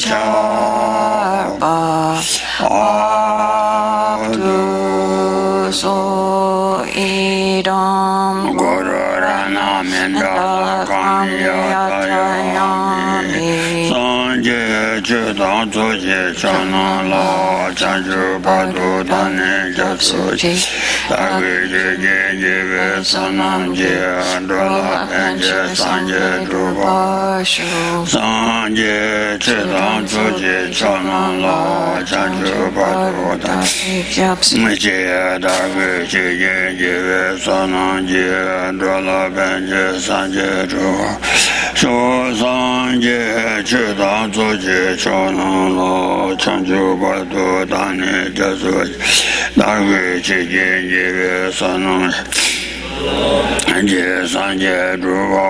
Charpa Adu So Idam Gururana Mendala Kamyatayami Sanje Chudang Tsuji Chanala Chanchu Padu Tani Jatsuji Taki Jive Sanamji Dola Penche Sanje Drupashu Sanje Chudang Tsuji Chanala Chanchu Padu Tani Jaya Taki Jive Sanamji Dola Penche Sanje Drupashu Sanje Chudang Tsuji Chanala Chanchu Padu Tani Jatsuji Taki Jive Sanamji Sanje Druva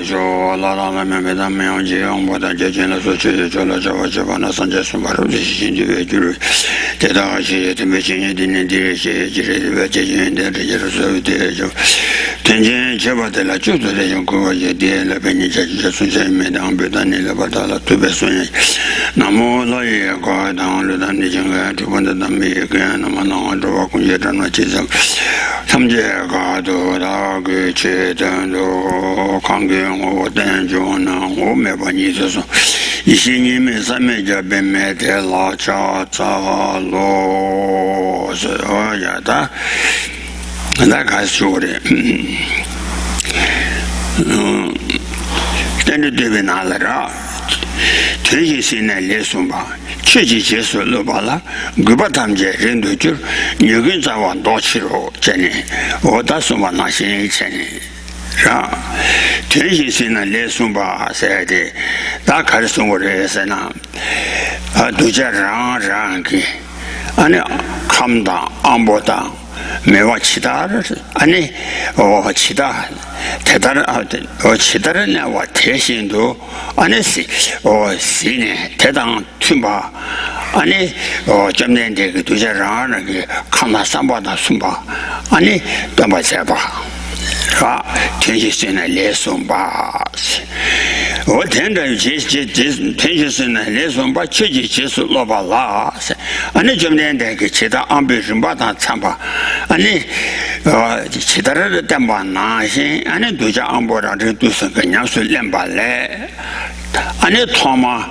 Sho La La La Me Da Me On Ji On Bo Da Je Chen La So Che Che La Cha Wa Che Ba Na San Je Sun Ba Ru Ji Xin Ji Ve Ju Ru Te Da Shi Te Me Chen Ye Di Ne Di Shi Ji Re Ve Je Chen De Re Je Ru So De Jo Ten Chen Che Ba De La Chu Tu De Chen Ku Wa Je De La Pe Ni Che Che Sun Che Me Da An Be Da Ni La Ba Da La Tu Be Sun Ye Namo La Ye Ka Da Lu Da Ni Chen Ga Tu Ba Da Da Me Ye Ga Na Ma Na Dro Wa Kun Je Da Na Che Sam Sam Je Ga Do Da Ge Che Dan Do Kang Ge Ngo Den Jo Na Ngo Me Ba Ni So So Yi Shi Ni Me Sa Me Ja Be Me De La Cha Cha Lo So Ya Da Da Ka Shu Re Den De Be Na La Ra Tui Si Ne Le Sum Ba Chi Chi Che Su Lo Ba La Gu Ba Tam Je Ren Du Ju Nyu Gun Za Wa Do Chi Ro Che Ni O Da Sum Ba Na Xin Yi Che Ni Ra Tui Si Ne Le Sum Ba Se De Da Ka Sum Wo Re Se Na Du Ja Rang Rang Ki Ane Kham Da Am Bo Da 매와 치다를 아니 치다 대단한 치다를냐와 대신도 아니시 시네 대당 춤바 아니 점된데 그 두자라는 게 칸나 삼바다 숨바 아니 담바세바 아 텐시스네 레송바 어텐데 텐시스네 레송바 치지 치수 로발라 아니 점된데 그 치다 암비즘바다 참바 아니 치다를 담바나시 아니 두자 암보라를 두서 그냥 술렘발레 아니 토마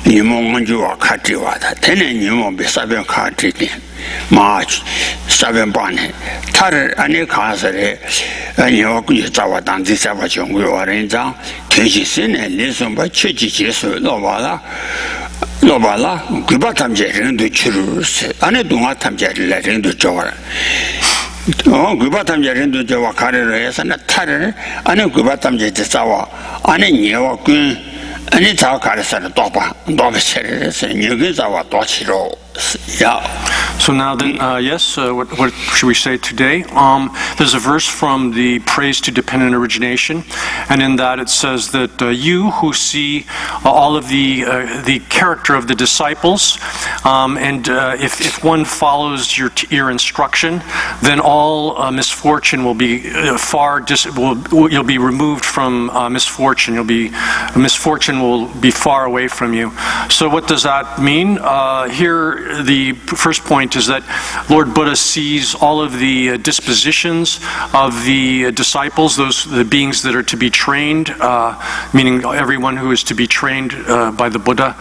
이몽은주와 같이 와다 되는 이몽 비싸변 같이 마 사변 반에 타를 아니 가서래 아니 어그 자와 단지 사와 정고 와ren장 대시신에 레송바 치지지서 로발라 그바 탐제는도 추르스 안에 동아 탐제를 렌도 좋아라 그바 탐제는도 좋아 가르를 해서나 타를 안에 그바 탐제 자와 안에 니와 그 아니 자 가르서는 도바 체르스 니가 자와 도치로 야 So now then, yes, what should we say today? There's a verse from the Praise to Dependent Origination, and in that it says that you who see all of the character of the disciples, and if one follows your instruction, then all misfortune will be you'll be removed from misfortune. Misfortune will be far away from you. So what does that mean? Here, the first point is that Lord Buddha sees all of the dispositions of the disciples, the beings that are to be trained, meaning everyone who is to be trained by the Buddha.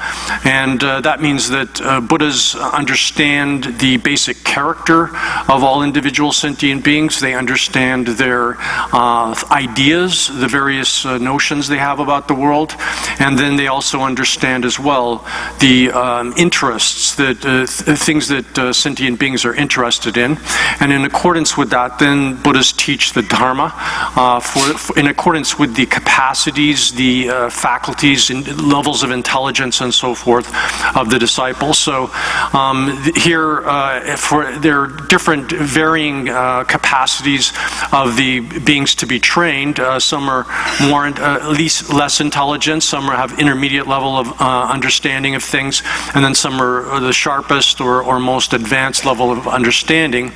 And that means that Buddhas understand the basic character of all individual sentient beings. They understand their ideas, the various notions they have about the world. And then they also understand as well the interests, things that sentient beings are interested in, and in accordance with that, then Buddhas teach the Dharma in accordance with the capacities, the faculties, and levels of intelligence, and so forth of the disciples. So here, there are different varying capacities of the beings to be trained. Some are more, less intelligent intelligence, some have intermediate level of understanding of things, and then some are the sharpest or most advanced level of understanding.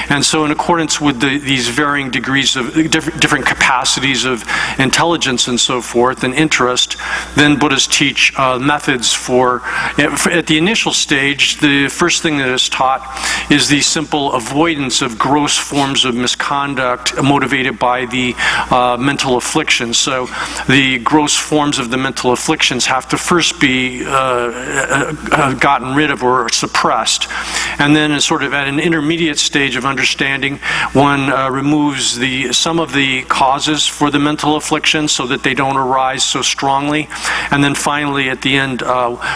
And so in accordance with these varying degrees of different capacities of intelligence and so forth and interest, then Buddhas teach methods for, at the initial stage, the first thing that is taught is the simple avoidance of gross forms of misconduct motivated by the mental afflictions. So the gross forms of the mental afflictions have to first be gotten rid of or suppressed. And then sort of at an intermediate stage of understanding, one removes some of the causes for the mental afflictions so that they don't arise so strongly. And then finally at the end,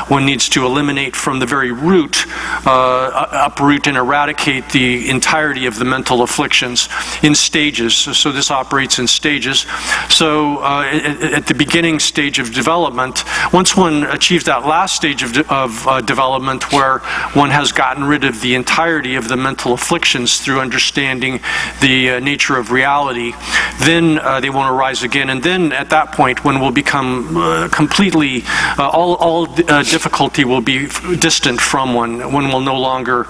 one needs to eliminate from the very root, uproot and eradicate the entirety of the mental afflictions in stages. So this operates in stages. So at the beginning stage of development, once one achieves that last stage of development where one has gotten rid of the entirety of the mental afflictions through understanding the nature of reality, then they won't arise again. And then at that point, one will become completely, all difficulty will be distant from one. One will no longer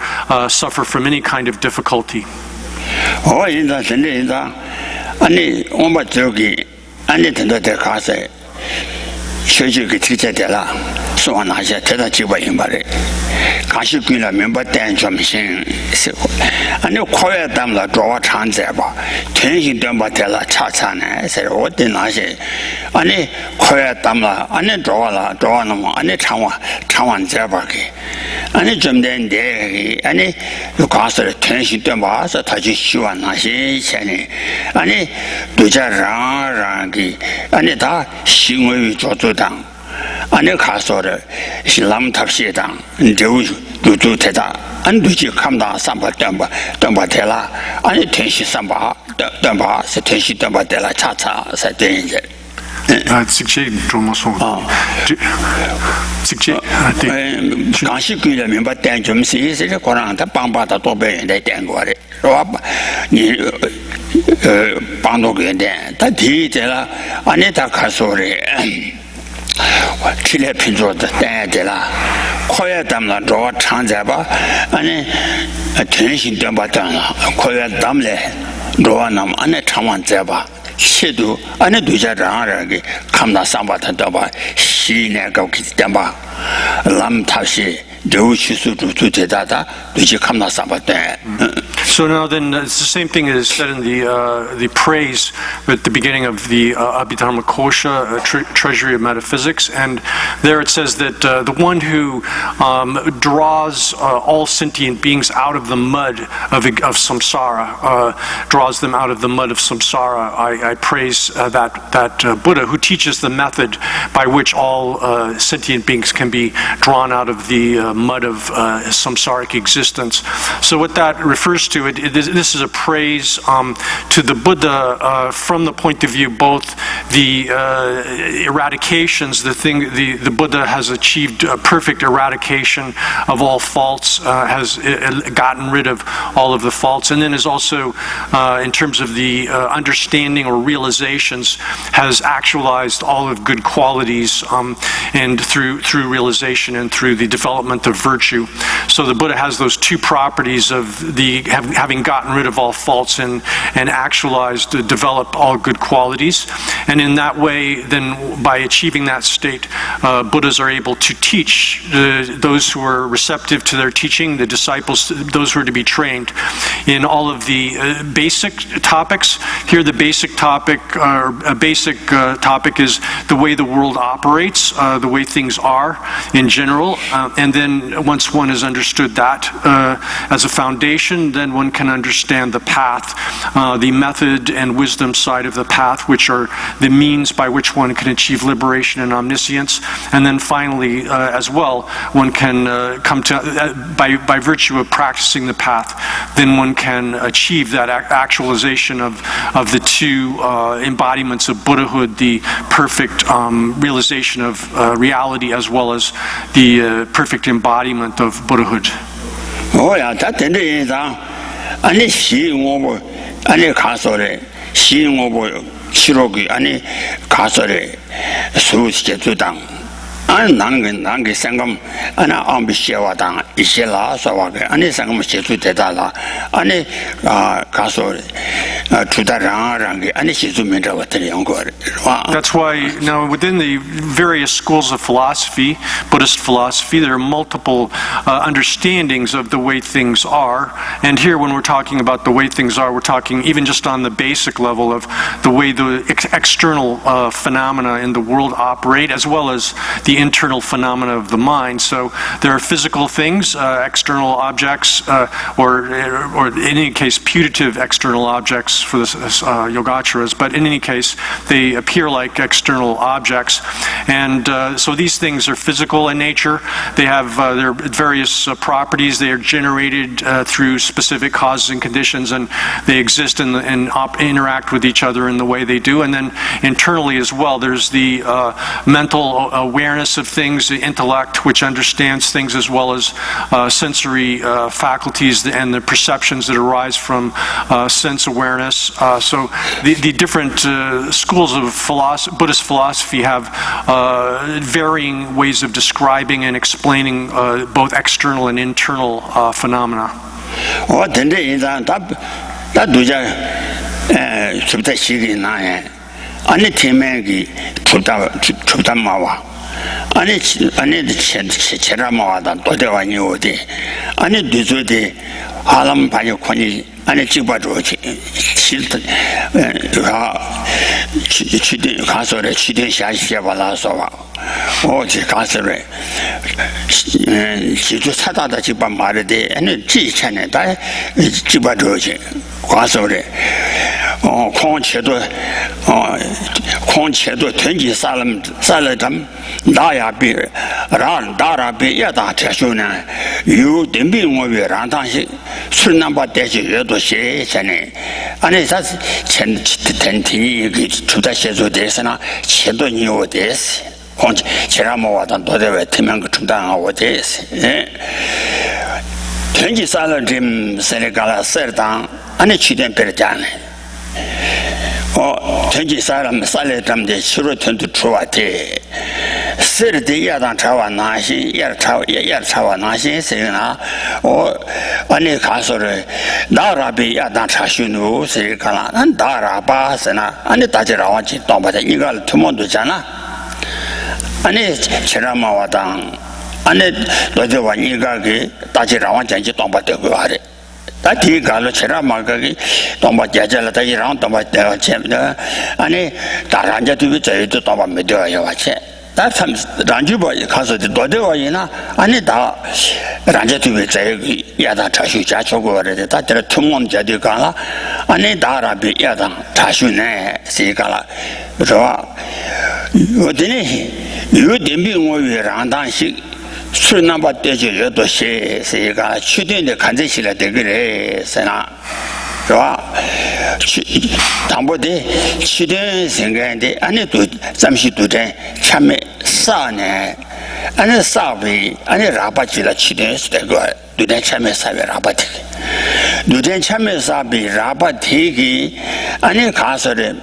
suffer from any kind of difficulty. 아니 엄마 저기 안에 든다 가서 쇼지기 티체들라 소원하셔 대다 집어인 말에 가시기나 멤버 때 좀신 아니 코에 담라 좋아 찬제봐 tension 좀 받텔라 차차네 그래서 어디 나시 아니 코에 담라 아니 좋아는 아니 창원 제바기 아니 좀 된데 아니 가서 tension 좀 봐서 다시 시원하시 전에 아니 두자랑기 아니 다 신의 조조당 안에 가서를 신람 탑시당 두두 대다 안 두지 감다 삼바 덤바 대라 아니 텐시 삼바 덤바 세 텐시 덤바 대라 차차 세된제 직제 좀서 직제 강시규를 멤버 때 좀시 이제 고랑다 방바다 도배에 된 거래 니 방도게데 다 뒤에라 안에 다 가서래 칠레 핀조다 때들라 코에 담라 저 창자바 아니 tension 좀 받잖아 코에 담래 로아남 안에 창원 잡아 시도 안에 두자랑하게 감나 삼바탄다 봐 시내가 기담바 람타시 조치수도 대다다 두지 감나 삼바대. So now then, it's the same thing that is said in the praise at the beginning of the Abhidharmakosha, Treasury of Metaphysics, and there it says that the one who draws all sentient beings out of the mud of samsara, draws them out of the mud of samsara. I praise that Buddha who teaches the method by which all sentient beings can be drawn out of the mud of samsaric existence. So what that refers to, this is a praise to the Buddha from the point of view both the eradications, the Buddha has achieved perfect eradication of all faults, has gotten rid of all of the faults, and then is also in terms of the understanding or realizations has actualized all of good qualities and through realization and through the development of virtue. So the Buddha has those two properties of having gotten rid of all faults and actualized, developed all good qualities. And in that way, then by achieving that state, Buddhas are able to teach those who are receptive to their teaching, the disciples, those who are to be trained in all of the basic topics. Here the basic topic, topic is the way the world operates, the way things are in general. And then once one has understood that as a foundation, then one can understand the path, the method and wisdom side of the path, which are the means by which one can achieve liberation and omniscience. And then finally, as well, one can come to, by virtue of practicing the path, then one can achieve that actualization of the two embodiments of Buddhahood, the perfect realization of reality as well as the perfect embodiment of Buddhahood. Oh yeah, that is 아니 시용하고 아니 가서래 시용하고 치료기 아니 가설에 수제주당 안 나는 게 생각 하나 암비시와당 이실라서와게 아니 생각 제주대다라 아니 가서 주다랑랑 아니 시주면서 같은 연구 That's why now within the various schools of philosophy, Buddhist philosophy, there are multiple understandings of the way things are. And here when we're talking about the way things are, we're talking even just on the basic level of the way the external phenomena in the world operate, as well as the internal phenomena of the mind. So there are physical things, external objects, or in any case putative external objects for the Yogacaras, but in any case they appear like external objects. And so these things are physical in nature. They have their various properties. They are generated through specific causes and conditions, and they exist and interact with each other in the way they do. And then internally as well, there's the mental awareness of things, the intellect, which understands things, as well as sensory faculties and the perceptions that arise from sense awareness. So the different schools of Buddhist philosophy have varying ways of describing and explaining both external and internal phenomena. 아니 체라마와다 도대와니 오디 아니 뒤조디 하람 바요코니 아니 찍어줘지 실드 취대 가서래 취대 샤시야발라서와 어디 가서래 지도 사다다 집안 말이데 아니 지천에 다 찍어줘지 가서래 공체도 tenji 살람 나야비 다라비 야다 태수나 유 dem빙어비 란당시 술남바 대지 여도시 전에 안에서 텐티 그 주다시도 대서나 체도니 오데스 공체 제라모와단 도대외 태명 그 중단하고 데스 tenji 살람 좀 세네갈라 서당 안에 취된 베르잖아요. tenji 사람 살레 담데 시로 텐트 추와테 세르데 야단 차와 나시 야 차와 나시 세나 아니 가서를 나라비 야단 차슈누 세가라 난 나라바스나 아니 다지라와지 동바데 이걸 투몬도잖아 아니 체라마와당 아니 너저와 이가게 다지라와지 동바데 그 하래 다티 갈로 체라마가기 동바 자자라 다이랑 동바 쳔다 아니 다란자 두비 저희도 동바 메도야 와체 다참 란주바 가서 도대와이나 아니 다 란자 두비 저희 야다 차슈 자초고 그래 다들 통원 자디 가라 아니 다라비 야다 차슈네 시가라 저 어디니 요 dem빙어위 란단식 술남바 때지 여도시 세가 추된데 간제실에 되그래 세나 좋아 담보데 추된 생각인데 안에도 잠시 두대 참에 싸네 안에 싸비 안에 라바지라 추된스 되고 두대 참에 싸비 라바티 두대 참에 싸비 라바티기 안에 가서래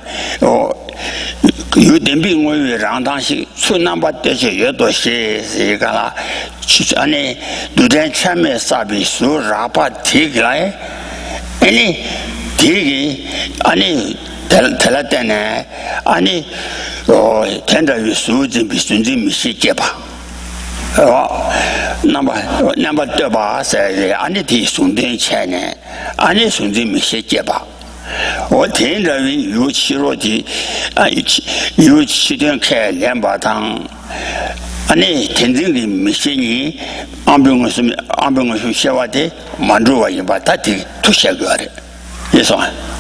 유 dem빙어위 랑당시 술남바 때지 여도시 세가 안에 두대 참에 싸비 수 라바티기라에 아니 되게 아니 텔라테네 아니 텐더위 수지 비순지 미시게 봐 넘버 더바세 아니 뒤순된 체네 아니 순지 미시게 봐 텐더위 유치로디 유치된 개 렘바당 아니 텐딩이 미시니 안병을 쉐와데 만주와 이바타티 투샤거래 예서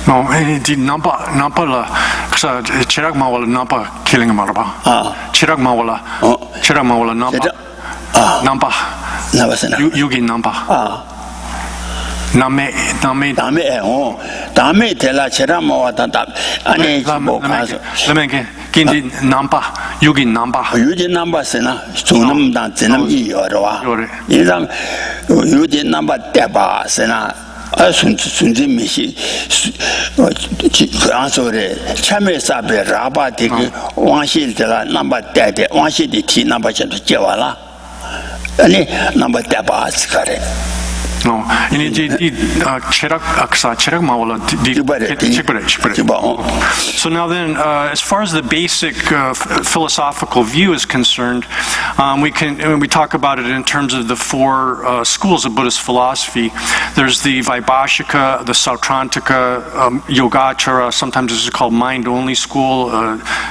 No, di nampa la ksa chirak mawala nampa killing maraba. Chirak mawala nampa 나와서나 yugi nampa. 남에 텔라 체라마와다 아니 뭐 가서 레멘게 긴디 nampa yugi nampa. 유진 남바스나 중남당 진남 이여와 이람 유진 남바 대바스나 순지 미시 그안소래 참여사베 라바디기 왕실들아 넘버 때데 왕실이 티 넘버 전도 제와라 아니 넘버 때바스카레 No, ini cherak aksa cherak mawala So now then, as far as the basic philosophical view is concerned, we talk about it in terms of the four schools of Buddhist philosophy. There's the Vaibhashika, the Sautrantika, Yogacara, sometimes this is called mind-only school,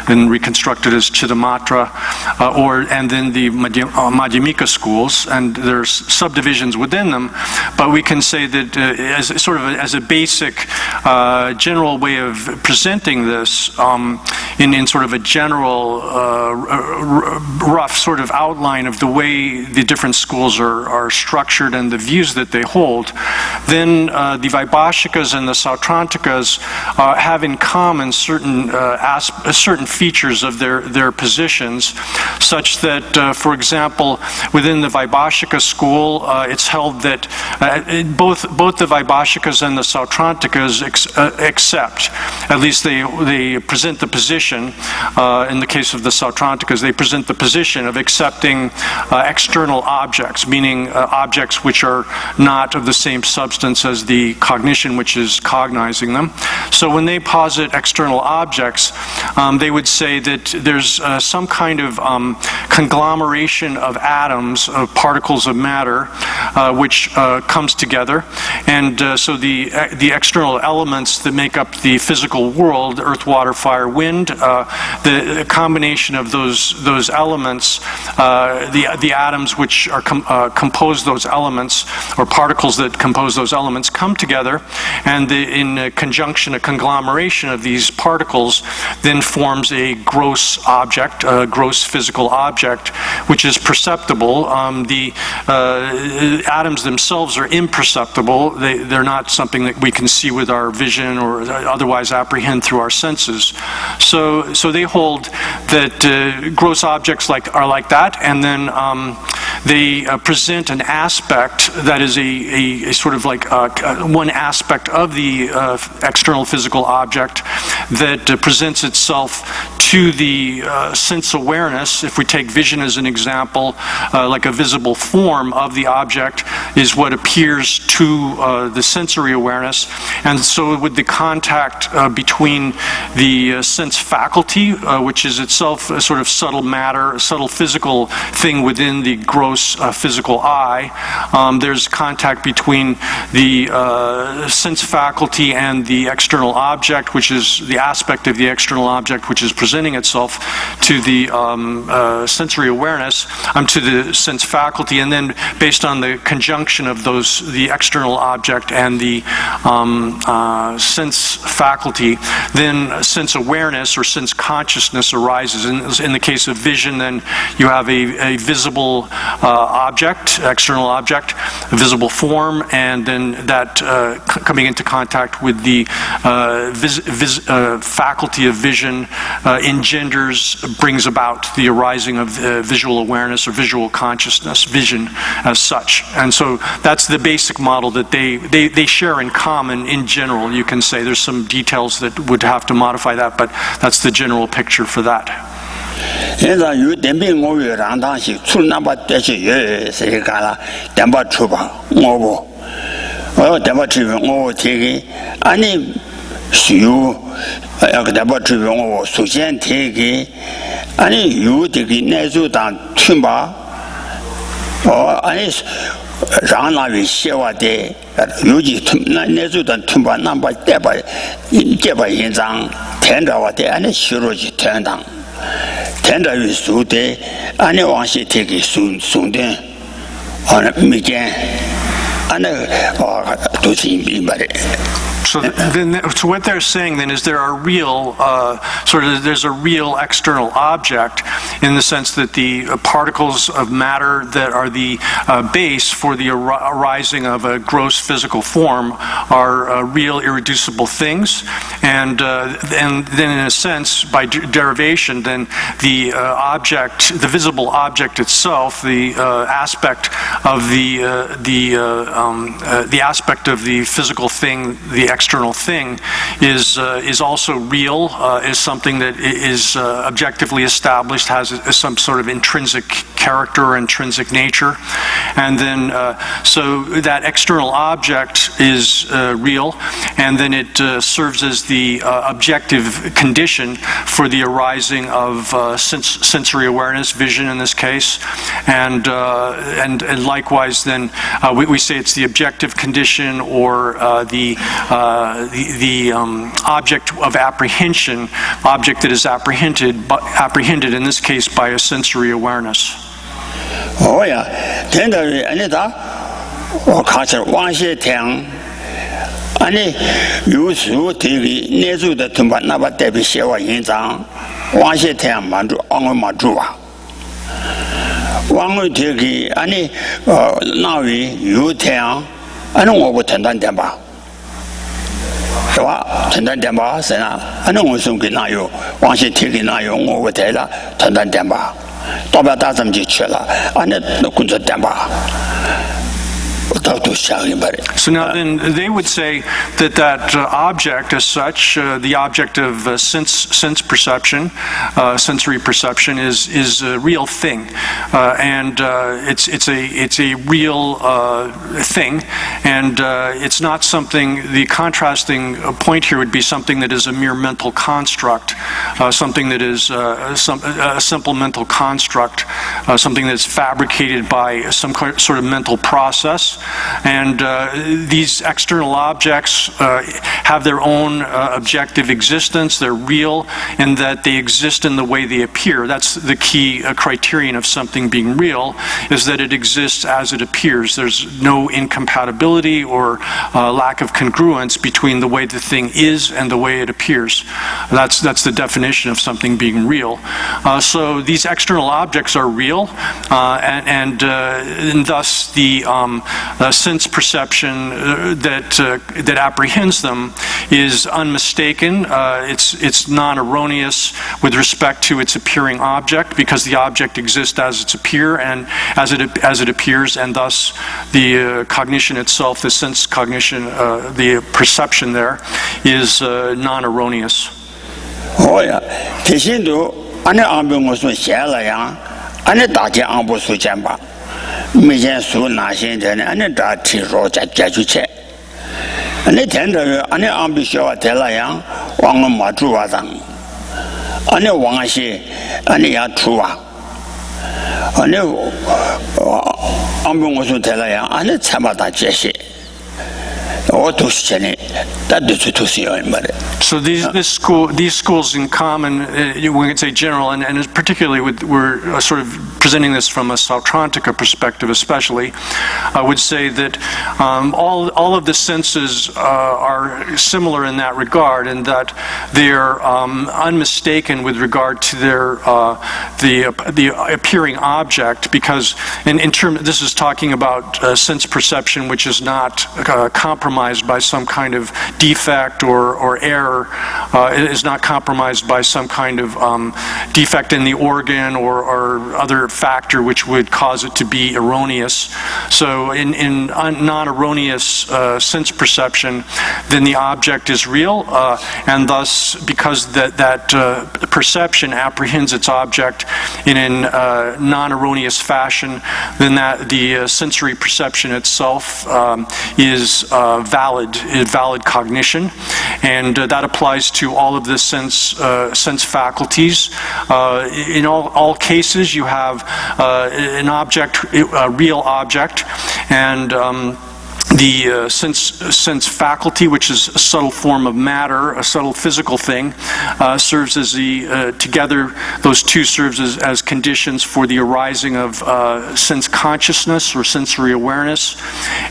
and reconstructed as Chittamatra, and then the Madhyamika schools, and there's subdivisions within them. But we can say that as a basic general way of presenting this in sort of a general rough sort of outline of the way the different schools are structured and the views that they hold, then the Vaibhashikas and the Sautrantikas have in common certain features of their positions, such that, for example, within the Vaibhashika school, it's held that both the Vaibhashikas and the Sautrantikas accept, at least they present the position, in the case of the Sautrantikas, they present the position of accepting external objects, meaning objects which are not of the same substance as the cognition which is cognizing them. So when they posit external objects, they would say that there's some kind of conglomeration of atoms, of particles of matter, which comes together, and so the external elements that make up the physical world, earth, water, fire, wind, the combination of those elements, the atoms which are compose those elements, or particles that compose those elements, come together, and in conjunction, a conglomeration of these particles then forms a gross object, a gross physical object, which is perceptible. The atoms themselves are imperceptible. They're not something that we can see with our vision or otherwise apprehend through our senses. So they hold that gross objects are like that, and then they present an aspect that is a sort of like one aspect of the external physical object that presents itself to the sense awareness. If we take vision as an example, like a visible form of the object is what appears to the sensory awareness. And so with the contact between the sense faculty, which is itself a sort of subtle matter, a subtle physical thing within the gross physical eye, there's contact between the sense faculty and the external object, which is the aspect of the external object which is presenting itself to the sensory awareness, to the sense faculty, and then based on the conjunction of the external object and the sense faculty, then sense awareness or sense consciousness arises. In the case of vision, then you have a visible object, external object, a visible form, and then that coming into contact with the faculty of vision brings about the arising of visual awareness or visual consciousness, vision as such. And so that's the basic model that they share in common in general. You can say there's some details that would have to modify that, but that's the general picture for that. 현재 유 댐빙 오위 랑당시 출 남바 대시 예 세가라 댐바 추바 오보 댐바 추비 오 되게 아니 수요 약 댐바 추비 오 수전 되게 아니 유 되게 내주당 춘바 아니 랑나위 시와데 유지 내주당 춘바 남바 대바 대바 인장 텐자와데 아니 시로지 텐당 텐자위 수대 안에 왕시 되게 순대 어느 미게 안에 도시 말에 So so what they're saying then is there are real, there's a real external object in the sense that the particles of matter that are the base for the arising of a gross physical form are real irreducible things, and then in a sense, by derivation, then the the visible object itself, the aspect of the aspect of the physical thing, the external thing, is also real, is something that is objectively established, has some sort of intrinsic character or intrinsic nature, and then so that external object is real, and then it serves as the objective condition for the arising of sensory awareness, vision in this case, and likewise then we say it's the objective condition or the object of apprehension, object that is apprehended in this case by a sensory awareness. Oh yeah, then the我看是往些听，安尼有时提个年主的同伴，那把代表写我印章，往些听满足，安我满足啊。往我提个安尼那位有听，安尼我不承担点吧，是吧？承担点吧，是啊，安尼我送给哪有，往些提个哪有，我不提了，承担点吧。代表大咱们就去了，安尼那工作点吧。So now then they would say that object as such, the object of sense perception, sensory perception is a real thing, and it's a real thing, and it's not something. The contrasting point here would be something that is a mere mental construct, something that is a simple mental construct, something that's fabricated by some sort of mental process. And these external objects have their own objective existence. They're real in that they exist in the way they appear. That's the key criterion of something being real, is that it exists as it appears. There's no incompatibility or lack of congruence between the way the thing is and the way it appears. That's the definition of something being real. So these external objects are real, and thus the sense perception that apprehends them is unmistaken. It's non-erroneous with respect to its appearing object, because the object exists as it appears, and thus the cognition itself, the sense cognition, the perception there, is non-erroneous. Oh yeah, 提醒到，俺那安排我说写了呀，俺那大家安排说讲吧。没见书哪些的呢？俺那咋提说解决去？那天这俺那安排小孩了样，往我妈住啊上，俺那往些，俺那也出啊，俺那安排我说了样，俺那才把他解释。So these schools in common, we can say general, and particularly we're sort of presenting this from a Sautrantika perspective especially, would say that all of the senses are similar in that regard, and that they're unmistaken with regard to their the appearing object, because this is talking about sense perception, which is not compromised by some kind of defect or error, it is not compromised by some kind of defect in the organ or other factor which would cause it to be erroneous. So in non-erroneous sense perception, then the object is real, and thus because that perception apprehends its object in a non-erroneous fashion, then that the sensory perception itself is valid cognition, and that applies to all of the sense faculties. In all cases, you have an object, a real object, and the sense faculty, which is a subtle form of matter, a subtle physical thing, serves as together those two serves as conditions for the arising of sense consciousness or sensory awareness,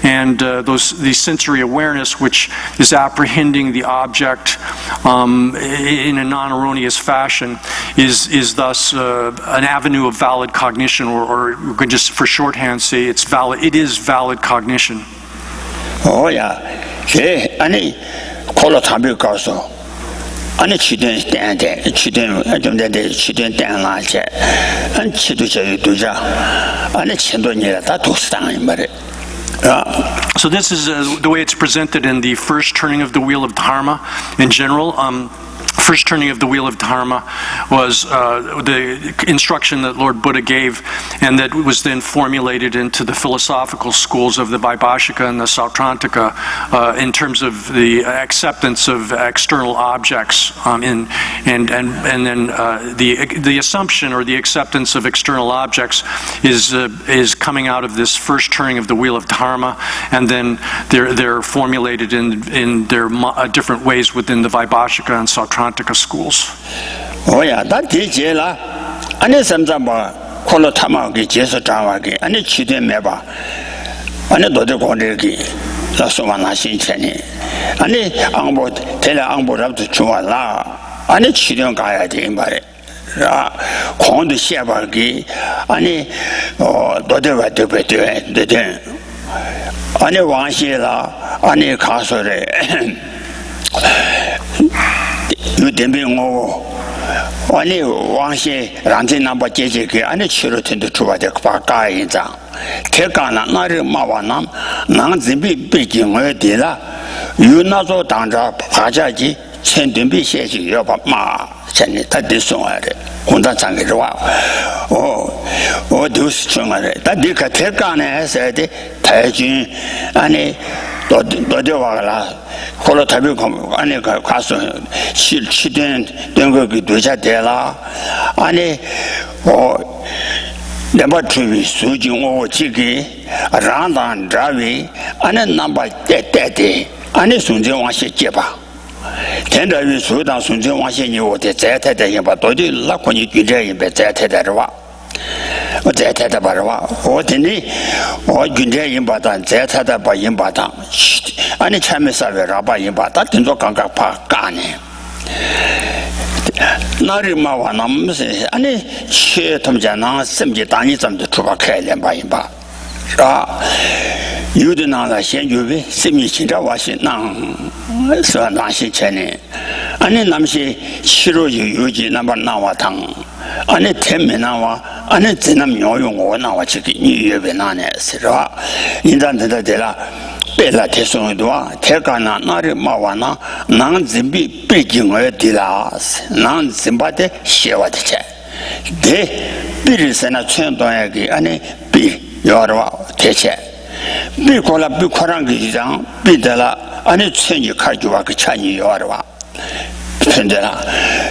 and the sensory awareness, which is apprehending the object in a non-erroneous fashion, is thus an avenue of valid cognition, or we could just for shorthand say it is valid cognition. Oh yeah, 아니 콜로 담배 가서 아니 치든 땡라체 안 치도 저기 두자 아니 친도니라 다 독스당이 말이야. So this is the way it's presented in the first turning of the wheel of Dharma in general. First turning of the wheel of Dharma was the instruction that Lord Buddha gave, and that was then formulated into the philosophical schools of the Vaibhashika and the Sautrantika in terms of the acceptance of external objects, and then the assumption or the acceptance of external objects is coming out of this first turning of the wheel of Dharma, and then they're formulated in their different ways within the Vaibhashika and Sautrantika schools. Oh yeah, that teacher 아니 삼삼바 콜로 타마기 제서 장하기 아니 치대 매봐 아니 너들 권력이 자소만나 신체니 아니 앙보 대라 앙보랍도 좋아라 아니 치령 가야 돼 말에 아 공도 시아바기 아니 너들 와도 되대 아니 왕시라 아니 가서래 유대명오 아니 왕시 란제 남바 제제게 아니 치료된도 주바데 바까이자 제가나 나를 마와남 난 준비 베징을 되라 유나조 당자 파자지 천준비 시시 여바마 전에 다 됐어야 혼자 장게로 와 어두스 정말 다 네가 제가네 해서 돼 대진 아니 너도 와라 콜로 답이 아니 가서 치된 된거기 되자 되라 아니 내가 주위 수중 오 지기 란단 자위 아니 남바 때때데 아니 순정 와시 제바 된다위 수당 순정 와시니 오데 자태대 예바 도디 라코니 규제 예베 자태대와 자태대 바라와 어디니 규제 임바다 자태대 바 임바다 아니 참에서왜 라바 임바다 된도 감각 파 까네 나를 마와 남세 아니 최탐자나 심지 단위 점도 주박해야 바 임바 아 유드나가 현주비 심이 진짜 와시 낭 서나시 전에 아니 남시 치료지 유지 남바 나와당 아니 태면나와 아니 지남 요용 나와 지기 이외에 나네 서라 인단들 되라 배라 대송도와 대가나 나를 마와나 난 준비 베징을 되라 난 심바데 시와데 대 비르세나 천도야기 아니 비 여러 대체 비콜라 비코랑 기장 비달라 아니 천이 가지와 그 찬이 여러와 편데라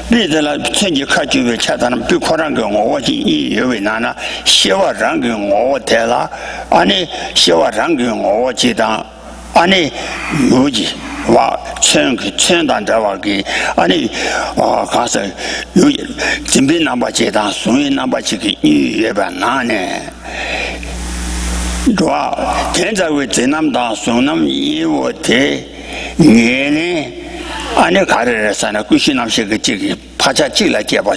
비달라 천이 가지와 차다는 비코랑 그 오지 이 여위 나나 시와랑 그 오텔라 아니 시와랑 그 오지다 아니 요지 와 천단자와기 아니 가서 요 준비 남바제다 소위 남바지기 이 예반 나네 좋아 현자의 제남다 소남 이워대 얘네 아니 가르래서나 꾸시남시 그 지기 파자 찔라 개봐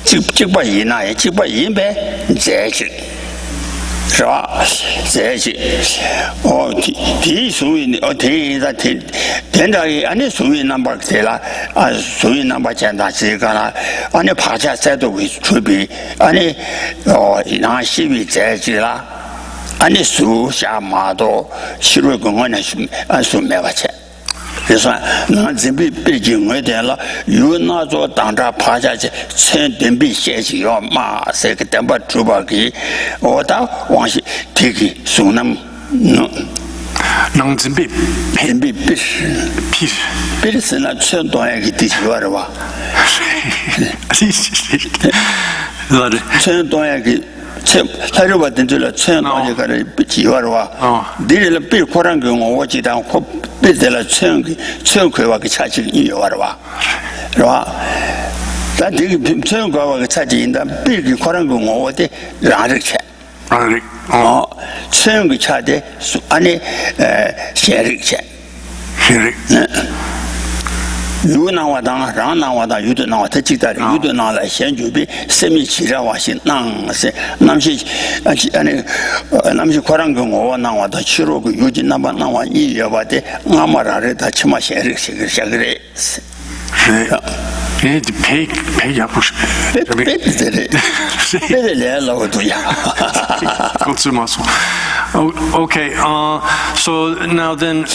직바 이나에 직바 인배 제지 좋아 제지 뒤수인 대인자 된다이 아니 수인 남바 되라 아 수인 남바 잔다 지가라 아니 파자 세도 위 추비 아니 이나 시비 제지라 아니 수샤마도 시루공원에 수매와체 그래서 나 준비 베징에 되라 유나조 당자 파자지 천된비 세지요 마세게 담바 주바기 오다 왕시 티기 수남 능 준비 비르스나 천도에게 뒤지와라 천도에게 사료받은 줄로 체험하게 가를 지와와 니를 빌 고란 거 오지당 코 빌들 체험 그와 그 차지 이와와 와 다 되게 체험 그와 그 차지 인다 빌기 고란 거 오데 라르체 체험 그 차대 안에 셰르체 유나와당 라나와다 유도나와 특지다 유도나라 현주비 세미치라와신 낭세 남시 아니 남시 고랑경오 나와다 치로 그 유진나바 나와 이여바데 아마라를 다 치마셰르 시그래 네, pay 야부시. Okay, so now then,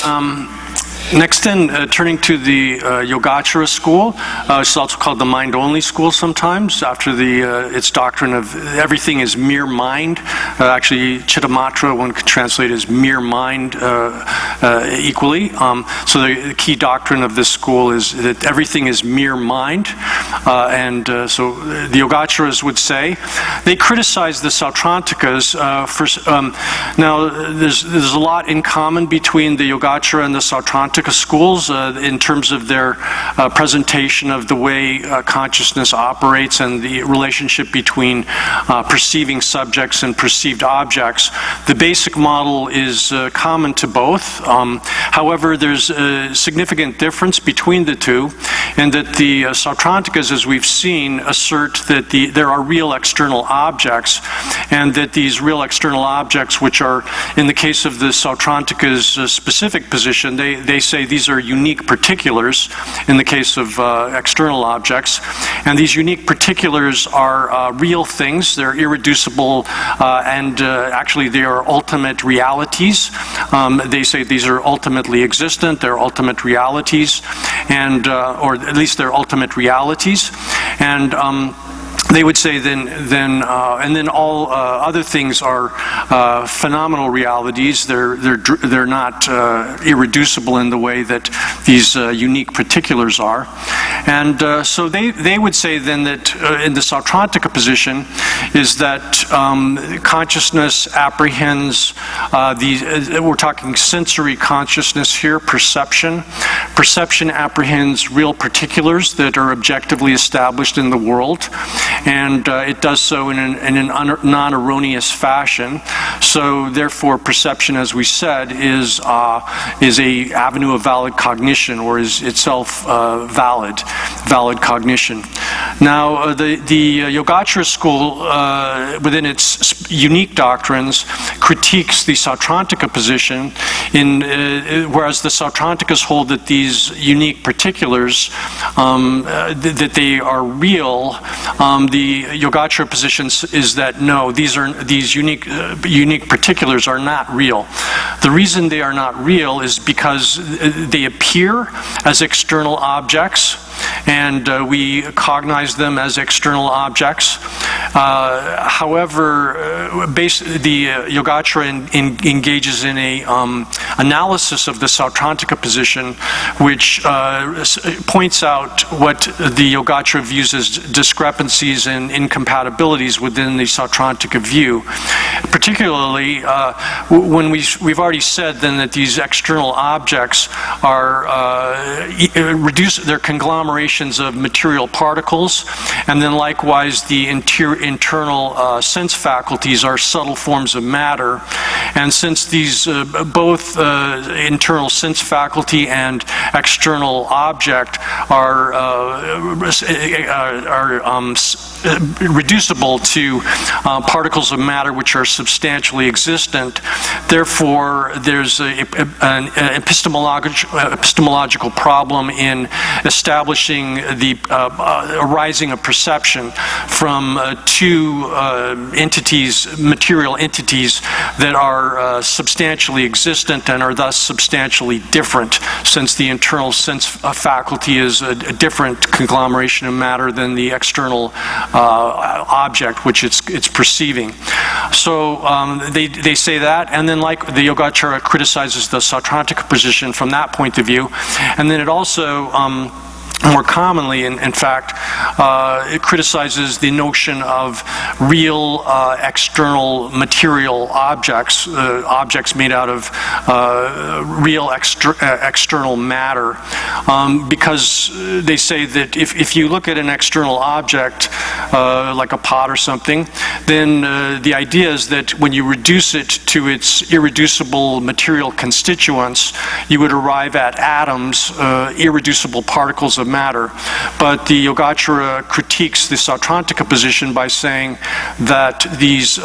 next then, turning to the Yogacara school, it's also called the mind-only school sometimes, after its doctrine of everything is mere mind. Actually, Chittamatra, one could translate as mere mind equally. So the key doctrine of this school is that everything is mere mind. So the Yogacharas would say, they criticize the Sautrantikas now there's a lot in common between the Yogacara and the Sautrantika schools in terms of their presentation of the way consciousness operates and the relationship between perceiving subjects and perceived objects. The basic model is common to both. However, there's a significant difference between the two in that the Sautrantikas, as we've seen, assert that there are real external objects, and that these real external objects, which are, in the case of the Sautrantikas' specific position, they say these are unique particulars in the case of external objects, and these unique particulars are real things. They're irreducible, and actually they are ultimate realities. They say these are ultimately existent, they're ultimate realities, and or at least they're ultimate realities, and they would say then all other things are phenomenal realities. They're not irreducible in the way that these unique particulars are, and so they would say then that in the Sautrantika position is that consciousness apprehends we're talking sensory consciousness here, perception. Perception apprehends real particulars that are objectively established in the world, and it does so in an non-erroneous fashion. So therefore perception, as we said, is a avenue of valid cognition, or is itself valid cognition. Now the Yogacara school within its unique doctrines critiques the Sautrantika position, whereas the Sautrantikas hold that these unique particulars that they are real. The Yogacara position is that no, these unique particulars are not real. The reason they are not real is because they appear as external objects, and we cognize them as external objects. However, the Yogacara engages in a analysis of the Sautrantika position, which points out what the Yogacara views as discrepancies and incompatibilities within the Sautrantika view. Particularly, when we've already said then that these external objects are they're conglomerations of material particles, and then likewise the internal sense faculties are subtle forms of matter. And since these both internal sense faculty and external object are reducible to particles of matter which are substantially existent, therefore there's an epistemological problem in establishing the arising of perception from two entities, material entities that are substantially existent and are thus substantially different, since the internal sense faculty is a different conglomeration of matter than the external object which it's perceiving. So they say that, and then like the Yogacara criticizes the Sautrantika position from that point of view, and then it also more commonly, in fact, it criticizes the notion of real external material objects, objects made out of real external matter, because they say that if you look at an external object, like a pot or something, then the idea is that when you reduce it to its irreducible material constituents, you would arrive at atoms, irreducible particles of matter. But the Yogacara critiques the Sautrantika position by saying that these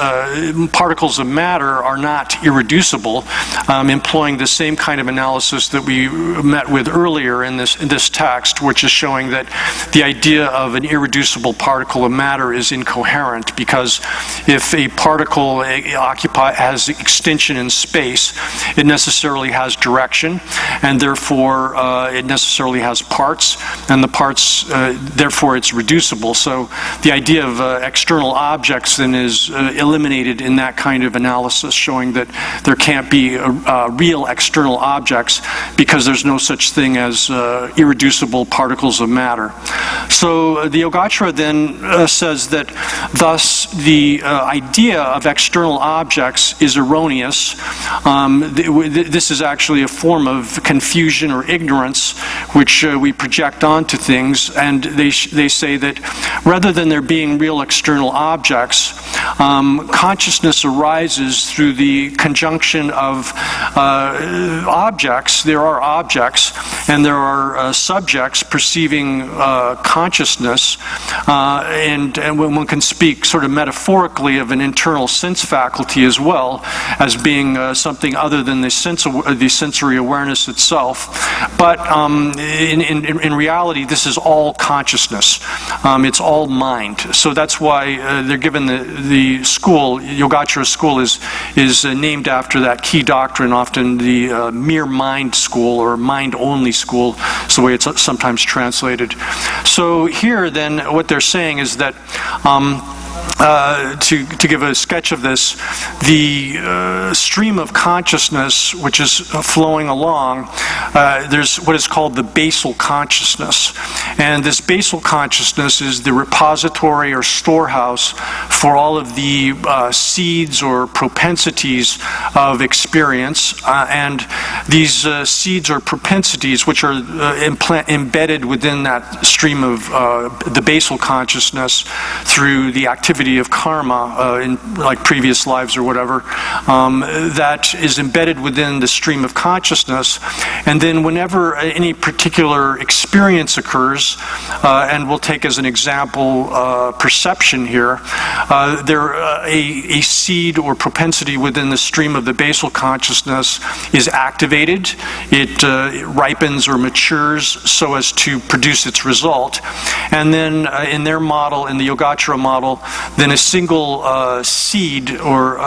particles of matter are not irreducible, employing the same kind of analysis that we met with earlier in this text, which is showing that the idea of an irreducible particle of matter is incoherent, because if a particle has extension in space, it necessarily has direction, and therefore it necessarily has parts, and the parts, therefore it's reducible. So the idea of external objects then is eliminated in that kind of analysis, showing that there can't be real external objects because there's no such thing as irreducible particles of matter. So the Yogacara then says that thus the idea of external objects is erroneous. This is actually a form of confusion or ignorance which we project onto things, and they say that rather than there being real external objects, consciousness arises through the conjunction of objects. There are objects, and there are subjects perceiving consciousness, and when one can speak sort of metaphorically of an internal sense faculty as well as being something other than the sensory awareness itself. But in reality, this is all consciousness. It's all mind. So that's why they're given the school, Yogacara school is named after that key doctrine, often the mere mind school or mind-only school, is the way it's sometimes translated. So here then what they're saying is that to give a sketch of this, the stream of consciousness which is flowing along, there's what is called the basal consciousness. And this basal consciousness is the repository or storehouse for all of the seeds or propensities of experience. And these seeds or propensities, which are embedded within that stream of the basal consciousness through the activity of karma in like previous lives or whatever, that is embedded within the stream of consciousness. And then whenever any particular experience occurs, and we'll take as an example perception here, a seed or propensity within the stream of the basal consciousness is activated. It ripens or matures so as to produce its result. And then in their model, in the Yogacara model, then a single seed or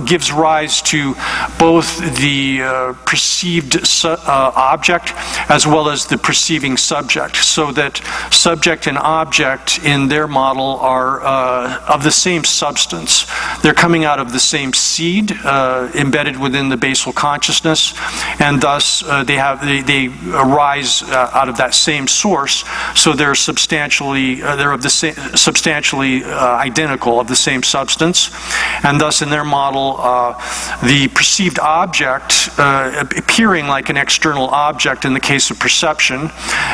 gives rise to both the perceived object as well as the perceiving subject, so that subject and object in their model are of the same substance. They're coming out of the same seed embedded within the basal consciousness, and thus they arise out of that same source. So they're of the same, substantially identical, of the same substance, and thus in their model, the perceived object appearing like an external object in the case of perception,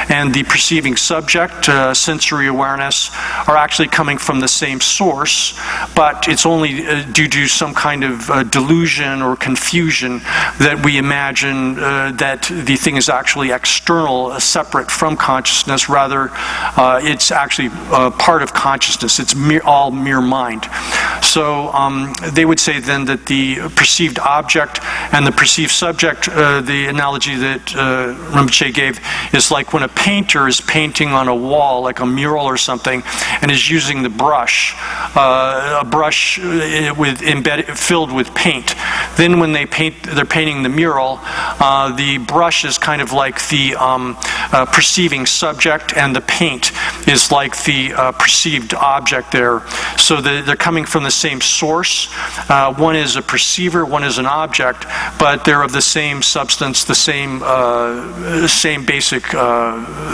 and the perceiving subject, sensory awareness, are actually coming from the same source, but it's only due to some kind of delusion or confusion that we imagine that the thing is actually external, separate from consciousness. Rather, it's actually part of consciousness. It's all mere mind. So they would say then that the perceived object and the perceived subject, the analogy that Rinpoche gave, is like when a painter is painting on a wall, like a mural or something, and is using the brush, a brush filled with paint. Then when they're painting the mural, the brush is kind of like the perceiving subject, and the paint is like the perceived object there. So they're coming from the same source. One is a perceiver, one is an object, but they're of the same substance, the same basic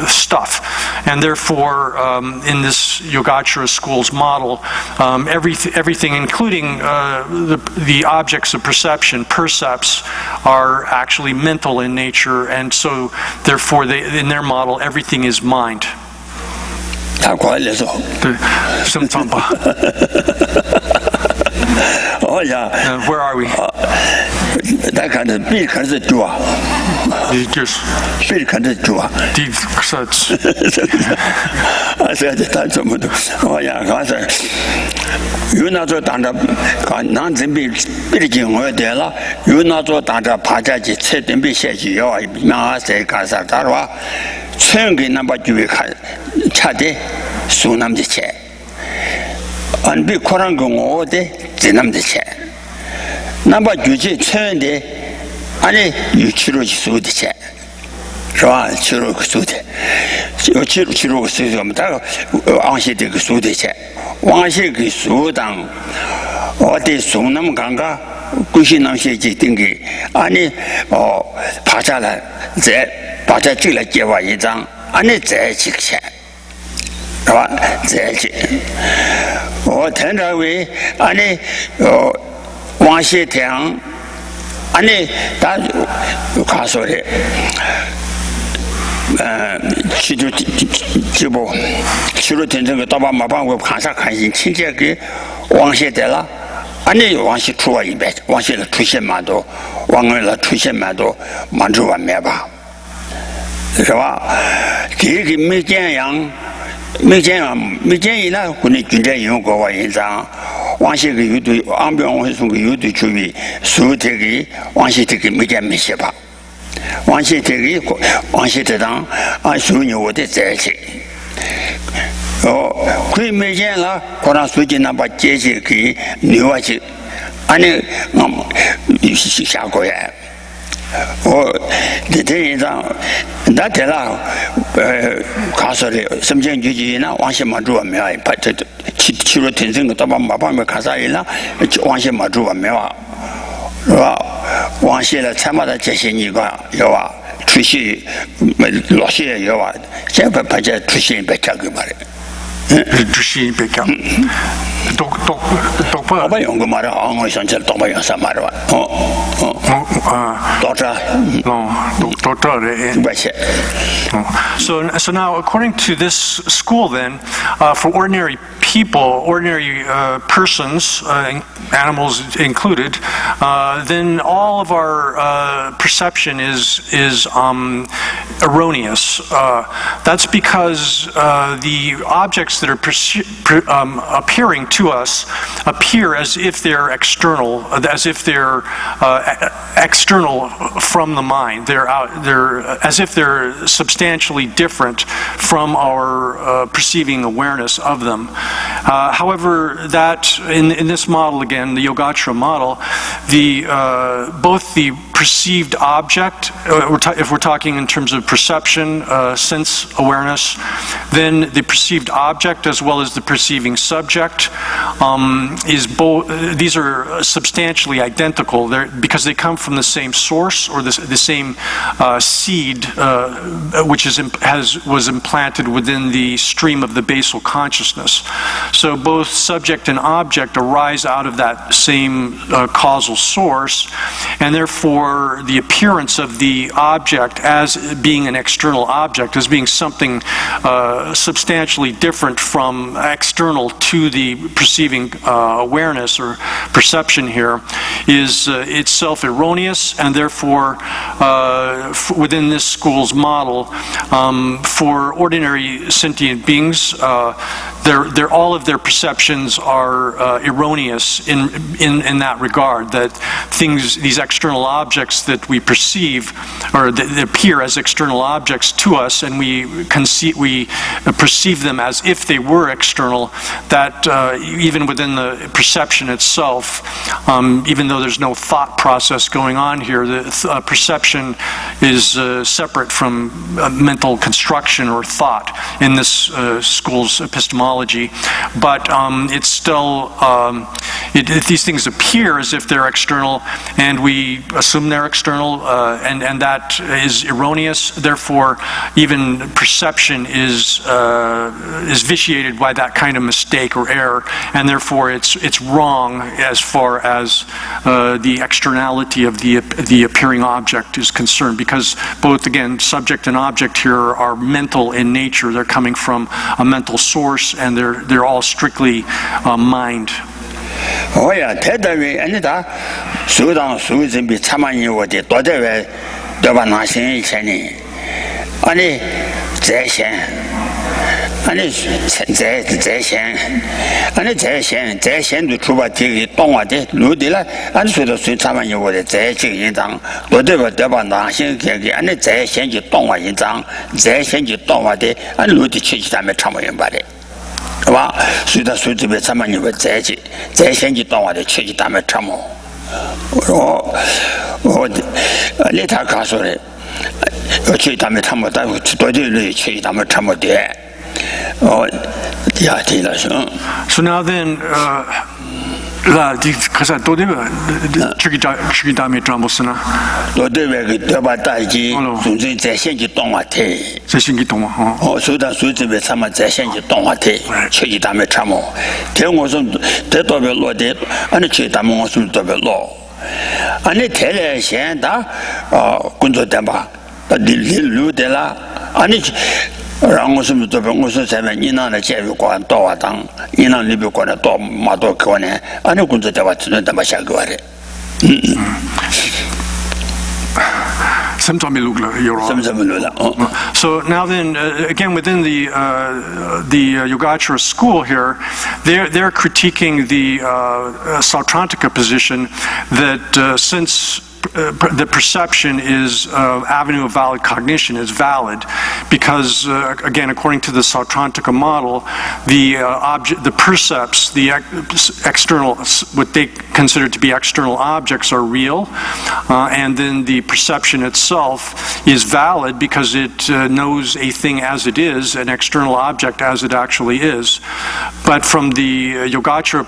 stuff. And therefore, in this Yogacara school's model, everything, including the objects of perception, percepts, are actually mental in nature, and so therefore, in their model, everything is mind. Oh yeah. Where are we? That kind of big kind of draw. Big kind of draw. Deep cuts. I said that some of oh yeah, I said you not so done the non big building or there, you not so done the pajaji set and be said you are not say Casarwa. Changing number you chade, Sunam the chair. And be Korangung all day, Zinam the chair. Number Juji turned it, and you chiro suit the chair. Joan chiro suit. Chiro suit, Anshi the suit the chair. One shake sudan, or the Sunam Ganga, Kushinam Shiki Tingi, Annie or Pachala, the Pachachilla Java Yizang, and it's a chick. 是吧？在一起，我听着为安尼往西听，安尼他他说的，去就就不去了听这个大爸马帮我看啥看心，亲切给往西的了，安尼往西出了一百，往西了出现蛮多，往外了出现蛮多，满洲外面吧，是吧？这个没见样。没见议呢，国内军队用国外人上，往些个有对，安边往些从个有对区别，所有这个往些这个没见没写吧，往些这个往些这张按所有我的在一起，可以没见了，可能书记那把阶级给留下去，安尼下个月。我这人上，那得了，卡说的，什么叫就呢？往些马主没有，把这去了天生个，到把马帮没卡啥人了，往些马主没有，是吧？往些了，才把它这些你个有啊，出息老些有啊，这把这出息别讲个嘛的。出息别讲，都不。我用个嘛的，我想起来都不用什么的吧？多少？多少的？ So now, according to this school, then, for ordinary people, ordinary persons, animals included, then all of our perception is erroneous. That's because the objects that are appearing to us appear as if they're external, as if they're external from the mind. They're as if they're substantially different from our perceiving awareness of them. However, that in this model again, the Yogacara model, both the perceived object, if we're talking in terms of perception, sense awareness, then the perceived object as well as the perceiving subject is both. These are substantially identical because they come from the same source or the same seed, which was implanted within the stream of the basal consciousness. So both subject and object arise out of that same causal source, and therefore the appearance of the object as being an external object, as being something substantially different from external to the perceiving awareness or perception here, is itself erroneous, and therefore within this school's model, for ordinary sentient beings, all of their perceptions are erroneous in that regard, that these external objects objects that we perceive or that appear as external objects to us, and we perceive them as if they were external, that even within the perception itself, even though there's no thought process going on here, the perception is separate from mental construction or thought in this school's epistemology. But it's still, these things appear as if they're external, and we assume they're external, and that is erroneous. Therefore, even perception is vitiated by that kind of mistake or error, and therefore it's wrong as far as the externality of the appearing object is concerned, because both, again, subject and object here are mental in nature. They're coming from a mental source, and they're all strictly mind. 오야 대답이 아니다. 수당 수준비 참만이 어디 도대체 너가 나신 전에 아니 재생 아니 재생 아니 재생도 주바되기 동화대 누들라 아니 수도 참만이 어디 재생 인장 도대체 너가 나신 계기 아니 재생지 동화 인장 재생지 동화대 아니 누들 치지 다음에 참아야 말해. 吧，随着随这边咱们有个在先去当我的去他们车模，我那他告诉的，要去他们车模，但是多的人去他们车模的，第二天了是。So now then. 그래서 도대체 저기 다음에 드라마스나 도대체 그 대바다지 중진 재생기 동화태 재생기 동화 소다 소집에 참아 재생기 동화태 저기 다음에 참어 대응어선 대도별로대 아니 저기 다음에 무슨 도별로 아니 대례시다 군조대바 릴루데라 아니 然后什么这边我说这边你那的教育馆到啊当你那里边馆的到马多可呢俺那工作在话只能他妈下个的So now then, again, within the Yogacara school here, they're critiquing the Sautrantika position that since the perception is avenue of valid cognition is valid because again, according to the Sautrantika model, the percepts, the external, what they consider to be external objects are real, and then the perception itself is valid because it knows a thing as it is, an external object as it actually is. But from the Yogacara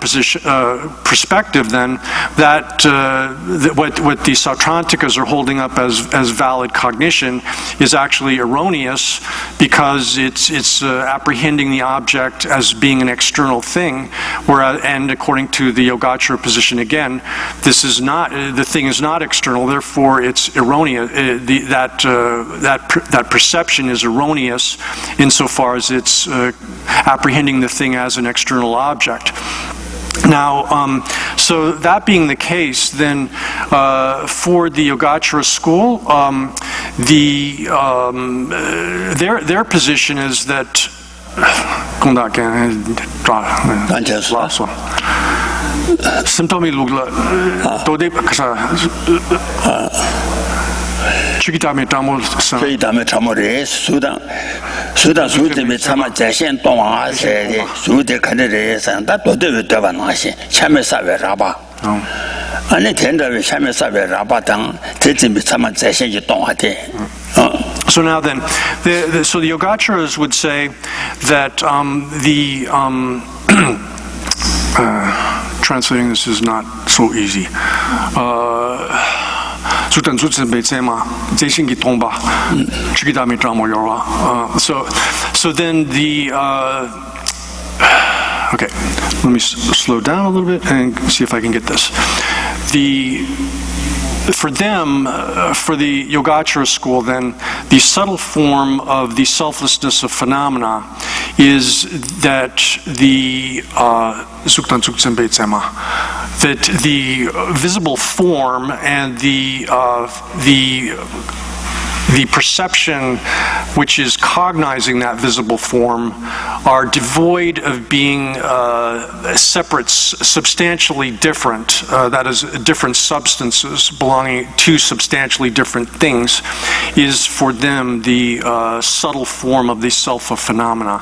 perspective, then, that what the Sautrantikas are holding up as valid cognition is actually erroneous because it's apprehending the object as being an external thing, whereas, and according to the Yogacara position again, this is not, the thing is not external, therefore it's erroneous. That perception is erroneous insofar as it's apprehending the thing as an external object. Now, so that being the case, then for the Yogacara school, their position is that. 저기 다음에 참으래 수당 수집에 참아 재생 동화세 수대 간에서 다 도대로 되바 나시 참에 사회 라바 아니 된다에 참에 사회 라바당 대진비 참아 재생이 동화대 So now then, so the Yogacharas would say that translating this is not so easy. So then the okay, let me slow down a little bit and see if I can get this. For them, for the Yogacara school, then, the subtle form of the selflessness of phenomena is that the visible form and the the perception which is cognizing that visible form are devoid of being separate, substantially different, that is, different substances belonging to substantially different things, is for them the subtle form of the self of phenomena.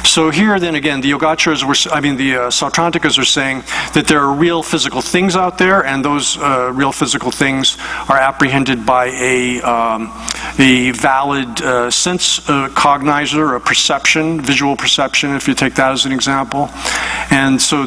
So here then again, the Yogacaras the Sautrantikas are saying that there are real physical things out there, and those real physical things are apprehended by a valid sense cognizer, a perception, visual perception, if you take that as an example. And so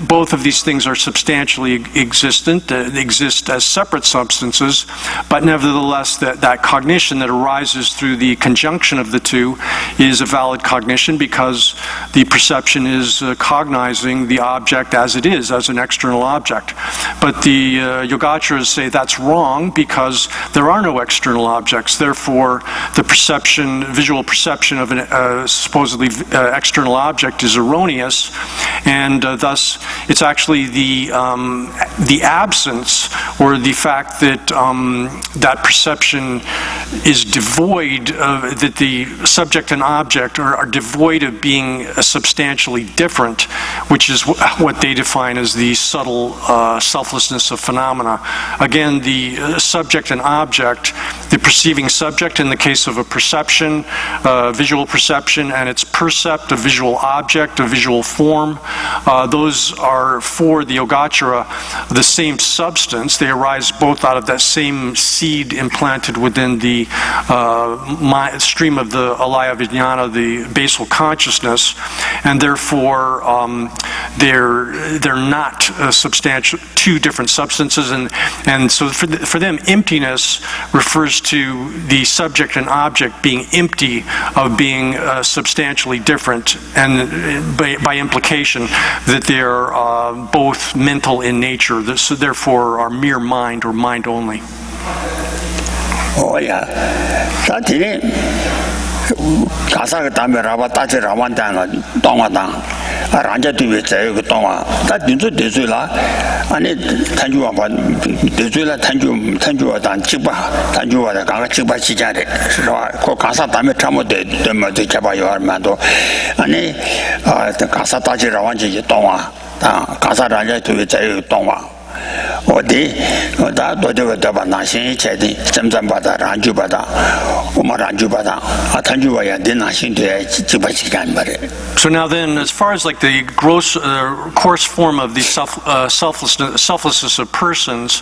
both of these things are substantially existent, they exist as separate substances, but nevertheless that cognition that arises through the conjunction of the two is a valid cognition, because the perception is cognizing the object as it is, as an external object. But the Yogacaras say that's wrong, because there are no external objects. Therefore, the perception, visual perception of a supposedly external object is erroneous, and thus it's actually the absence, or the fact that that perception is devoid of, that the subject and object are devoid of being substantially different, which is what they define as the subtle selflessness of phenomena. Again, the subject and object, the perceiving subject in the case of a perception, visual perception, and its percept, a visual object, a visual form, those are for the Yogacara the same substance. They arise both out of that same seed implanted within the stream of the alaya vijnana, the basal consciousness, and therefore they're not substantial, two different substances, and so for them emptiness refers to the subject and object being empty of being substantially different, and by implication that they're both mental in nature, so therefore are mere mind or mind only. Oh yeah, that's it. 가사가 담에 라바 따지 라만다가 동화당 아란자 뒤에 제가 동화 다 진짜 되줄라 아니 탄주와 봐 되줄라 탄주와단 찍봐 탄주와다 가가 찍봐 시작해 그 가사 담에 참모돼 되면 잡아요 얼마도 아니 가사 따지 라만지 동화 가사 란자 뒤에 제가 동화 어디 다 도저가 나신 체디 점점마다 란주바다 오마 란주바다 아탄주와야 되나신데 지바시간 말에. So now then, as far as like the gross coarse form of the selflessness of persons,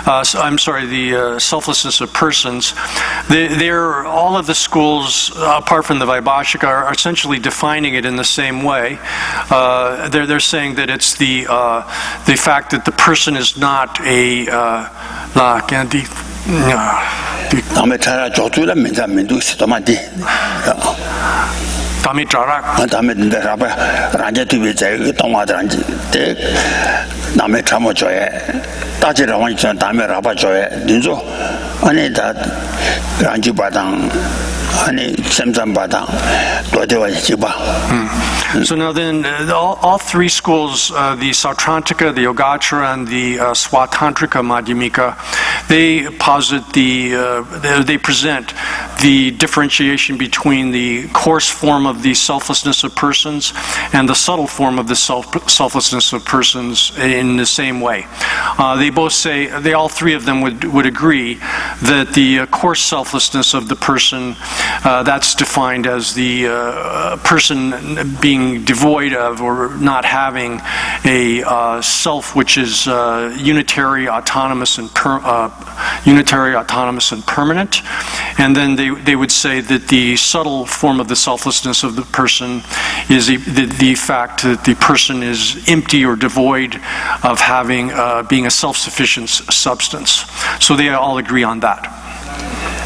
the selflessness of persons, they're all of the schools apart from the Vaibhashika are essentially defining it in the same way. They're saying that it's the fact that the person is not a So now then, all three schools, the Sautrantika, the Yogacara, and the Swatantrika Madhyamika, they posit they present the differentiation between the coarse form of the selflessness of persons and the subtle form of the selflessness of persons in the same way. They both say, all three of them would agree that the coarse selflessness of the person, that's defined as the person being devoid of or not having a self which is unitary, autonomous, and permanent. And then they would say that the subtle form of the selflessness of the person is the fact that the person is empty or devoid of having being a self-sufficient substance. So they all agree on that.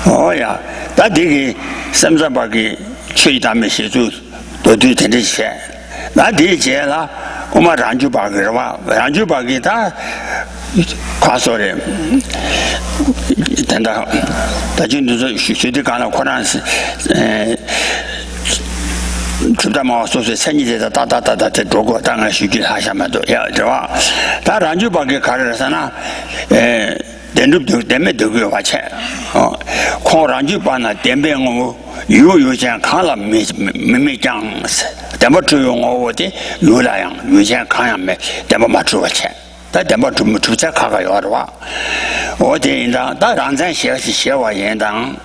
Oh yeah, that digi samsabagi chui dame shizu do do tendency. That digi la uma ranju bagi da 과소래 된다 다진도 쉬쉬디 가나 코란스 주다마 소소 생이제다 다다다다 되고 땅을 쉬기 하셔면도 야 저와 다 란주밖에 가르잖아 덴룹도 때문에 되고 같이 콩란주바나 덴뱅고 유유장 칸라 미미장 데모 주용어디 유라양 유장 칸야메 데모 맞추어체 다 데모 좀 주자 가가요 알아 어디인다 다 란잔写我연당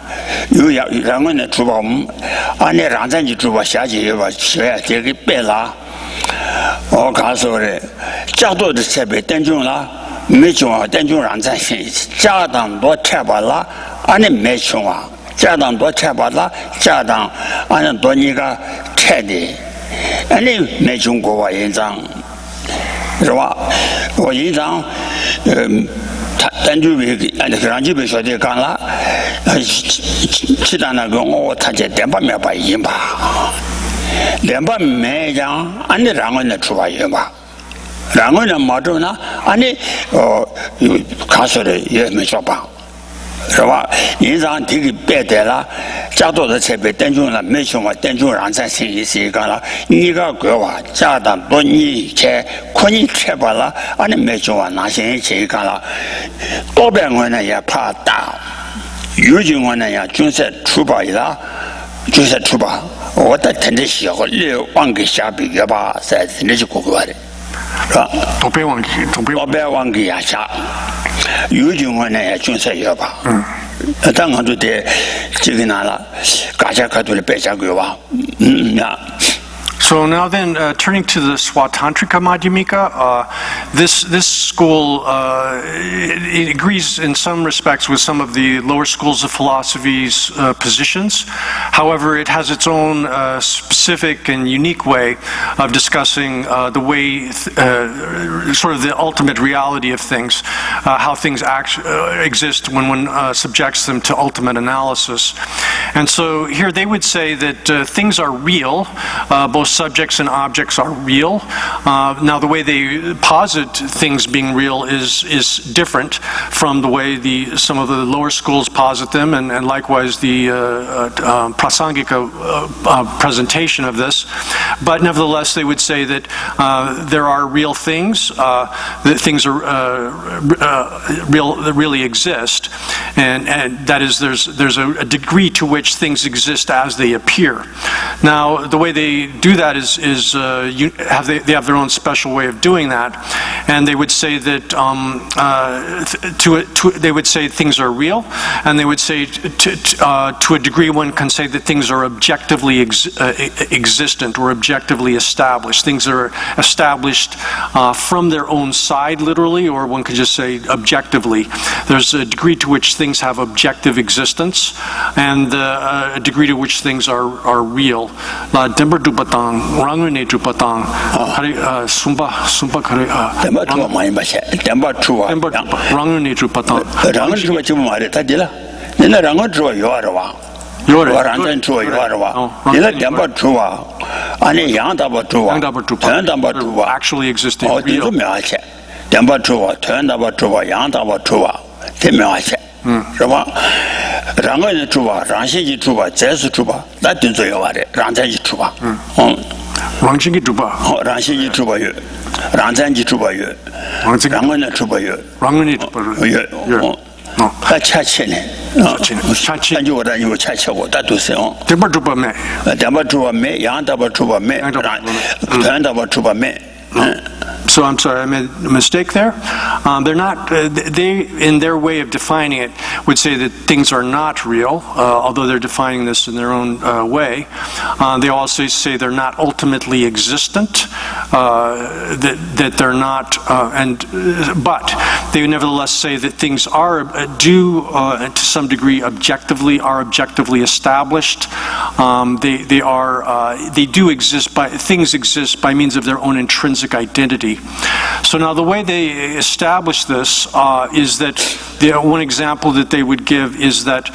有人们的主保按那란잔主保下去吧学这个背啦我告诉你加多的设备等中了没中啊等中란잔加当多贴吧了按那没中啊加当多贴吧了加当按那多你个贴的按那没中过我印章是吧我印章단주비 그란주비 소리 간라 치다나 거 타제 대밤에 봐 임바 대밤 매장 안에 랑은 주와요 봐 랑은 뭐도나 아니 가서를 예 메셔 봐是吧 인상 되게 빼대라 자도的设备等中了没什么等中让咱心是个了你个国话家当多你切可你切吧了俺没什么那些去个了多半我呢也怕大有句我呢也就是出吧了就是出吧我的听的时候六万个下笔个吧在那就过过的是吧都别忘记呀下有句我呢也就是要吧当然都得这个拿了大家可都是白家鬼吧呀 So now then, turning to the Swatantrika Madhyamika, this school it agrees in some respects with some of the lower schools of philosophy's positions. However, it has its own specific and unique way of discussing the way, sort of the ultimate reality of things, how things exist when one subjects them to ultimate analysis. And so here they would say that things are real, both subjects and objects are real. Now the way they posit things being real is different from the way some of the lower schools posit them, and likewise the prasangika presentation of this. But nevertheless, they would say that there are real things, that things are that really exist, and that is there's a degree to which things exist as they appear. Now the way they do that is they have their own special way of doing that, and they would say that they would say things are real, and they would say to a degree one can say that things are objectively existent or objectively established. Things are established from their own side, literally, or one could just say objectively. There's a degree to which things have objective existence, and a degree to which things are real. La dember du batang, rangune du batang, sumba kare. demba tu mai ba che demba tu rangune du batang. rangune tu chi mo re ta dila nina rangune tu yo ra wa yo rangune tu yo ra wa nina demba tu wa ani yang da ba tu wa tan da ba tu wa actually existing real. 哦，没有che demba tu wa tan da ba tu wa yang da ba tu wa 这没有che 是吧 然后呢住吧让先去住吧再是住吧那对最有的让咱去住吧 让先去住吧 让先去住吧有让咱去住吧有然后呢住吧有 让你住吧有 他恰切呢恰就我的有恰切我的都是哦 这边住吧没 这边住吧没阳这边住吧没咱这边住吧没 So I'm sorry, I made a mistake there. They're not. They, in their way of defining it, would say that things are not real, although they're defining this in their own way. They also say they're not ultimately existent. That they're not, but they nevertheless say that things are to some degree objectively established. They do exist things exist by means of their own intrinsic identity. So now the way they establish this is that one example that they would give is that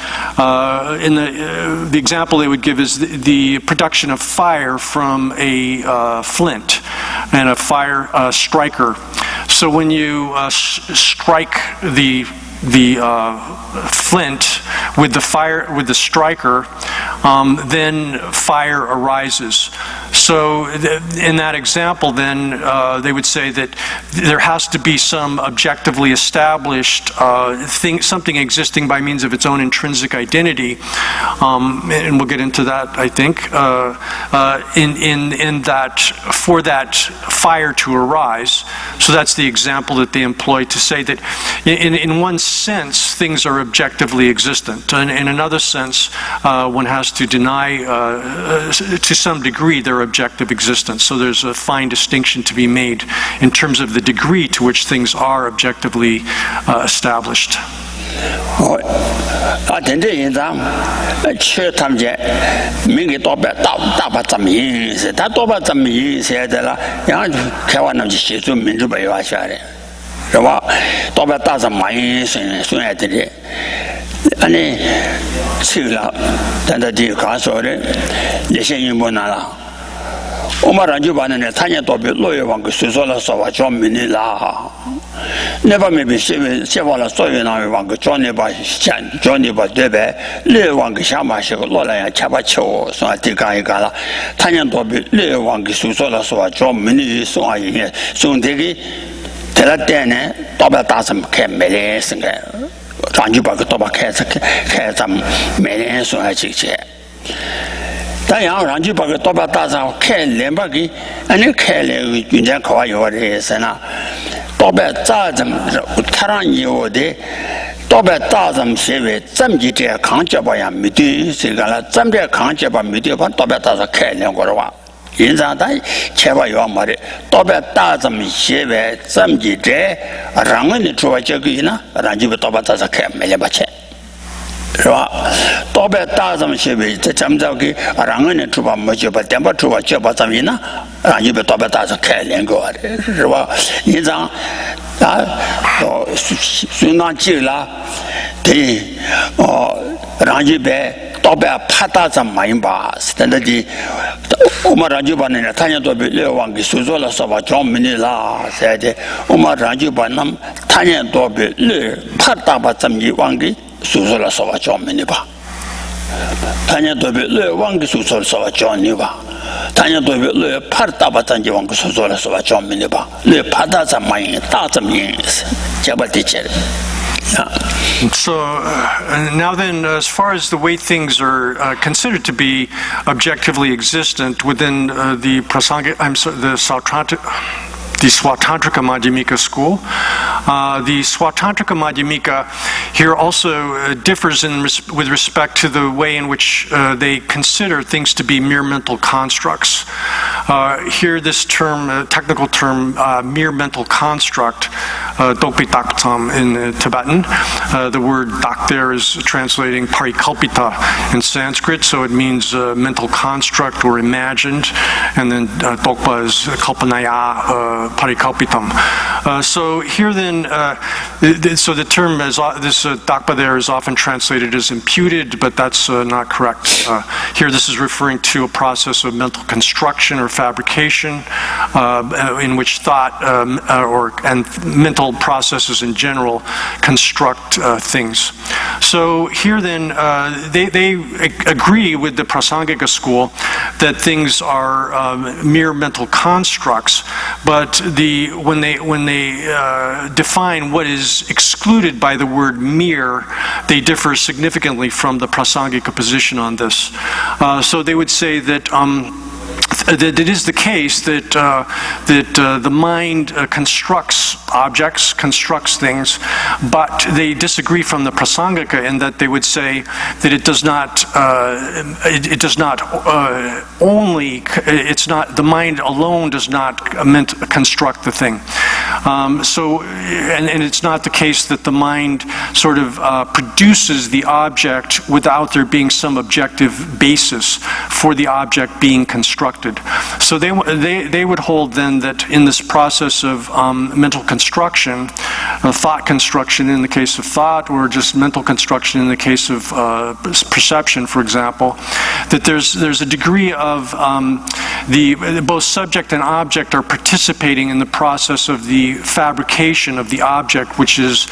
in the example they would give is the production of fire from a flint and a fire striker. So when you strike the flint with the striker, then fire arises. So in that example, then they would say that there has to be some objectively established something existing by means of its own intrinsic identity, and we'll get into that, I think, in that for that fire to arise. So that's the example that they employ to say that in one sense things are objectively existent. In another sense, one has to deny to some degree their objective existence. So there's a fine distinction to be made in terms of the degree to which things are objectively established. 真正现场，去他们家，每个多半大把这么意思，他多把这么意思的了，然后开完那就协助民主白话下来，是吧？多半大什么意思？孙爱的嘞，你去了，但他就刚说的，那些人不难了。 我马上就把那参加多比落叶王给说说了说话叫民的啦哈，那方面比写完了所有那王给叫你把钱叫你把对白，落叶王给想把些个落来呀七八球说这干一干了，参加多比落叶王给说说了说话叫民的说话人从这个在那店呢，多半打什么开买来是个，咱就把个多把开咱们买来说还这些。 但然后就把个多把大上开两把给，你开了军舰考有的是呢，多把大怎么他让有的，多把大怎么写为怎么这扛脚把呀没对这个了，怎么这扛脚把没对把多把大上开两个的话，因此他切把有么的，多把大怎么写为怎么这让人的出来这个呢，让就把多把大上开没两把钱。 是吧？多半大什么协会，这咱们这个让人的出版没就把电报出版就把怎么呢？让你把多半大是开两个的，是吧？一张啊，孙当记了，对，让你把多半怕大怎么样吧？是的的，我们让就把那个他家多半六万给收着了，说吧，专门的啦，是的，我们让就把那他家多半六怕大把怎么一万给。 说说了说话叫门的吧，他家对面来往个说说了说话叫你吧，他家对面来怕大把咱就往个说说了说话叫门的吧，来怕大怎么样，大怎么样是，这不得劲的。 So now then, as far as the way things are considered to be objectively existent within the Swatantrika Madhyamika school. The Swatantrika Madhyamika here also differs with respect to the way in which they consider things to be mere mental constructs. Here this term, technical term, mere mental construct, dokpi taktam in Tibetan. The word dak there is translating parikalpita in Sanskrit, so it means mental construct or imagined, and then dokpa is kalpanaya, parikalpitam. So here then, so the term is, this dakpa there is often translated as imputed, but that's not correct. Here this is referring to a process of mental construction or fabrication in which thought and mental processes in general construct things. So here then, they agree with the Prasangika school that things are mere mental constructs, but when they define what is excluded by the word mere, they differ significantly from the Prasangika position on this. So they would say that that it is the case that the mind constructs objects, constructs things, but they disagree from the Prasangika in that they would say that it does not only, it's not, the mind alone does not construct the thing. And it's not the case that the mind sort of produces the object without there being some objective basis for the object being constructed. So they would hold then that in this process of mental construction, thought construction in the case of thought, or just mental construction in the case of perception, for example, that there's a degree of both subject and object are participating in the process of the the fabrication of the object which is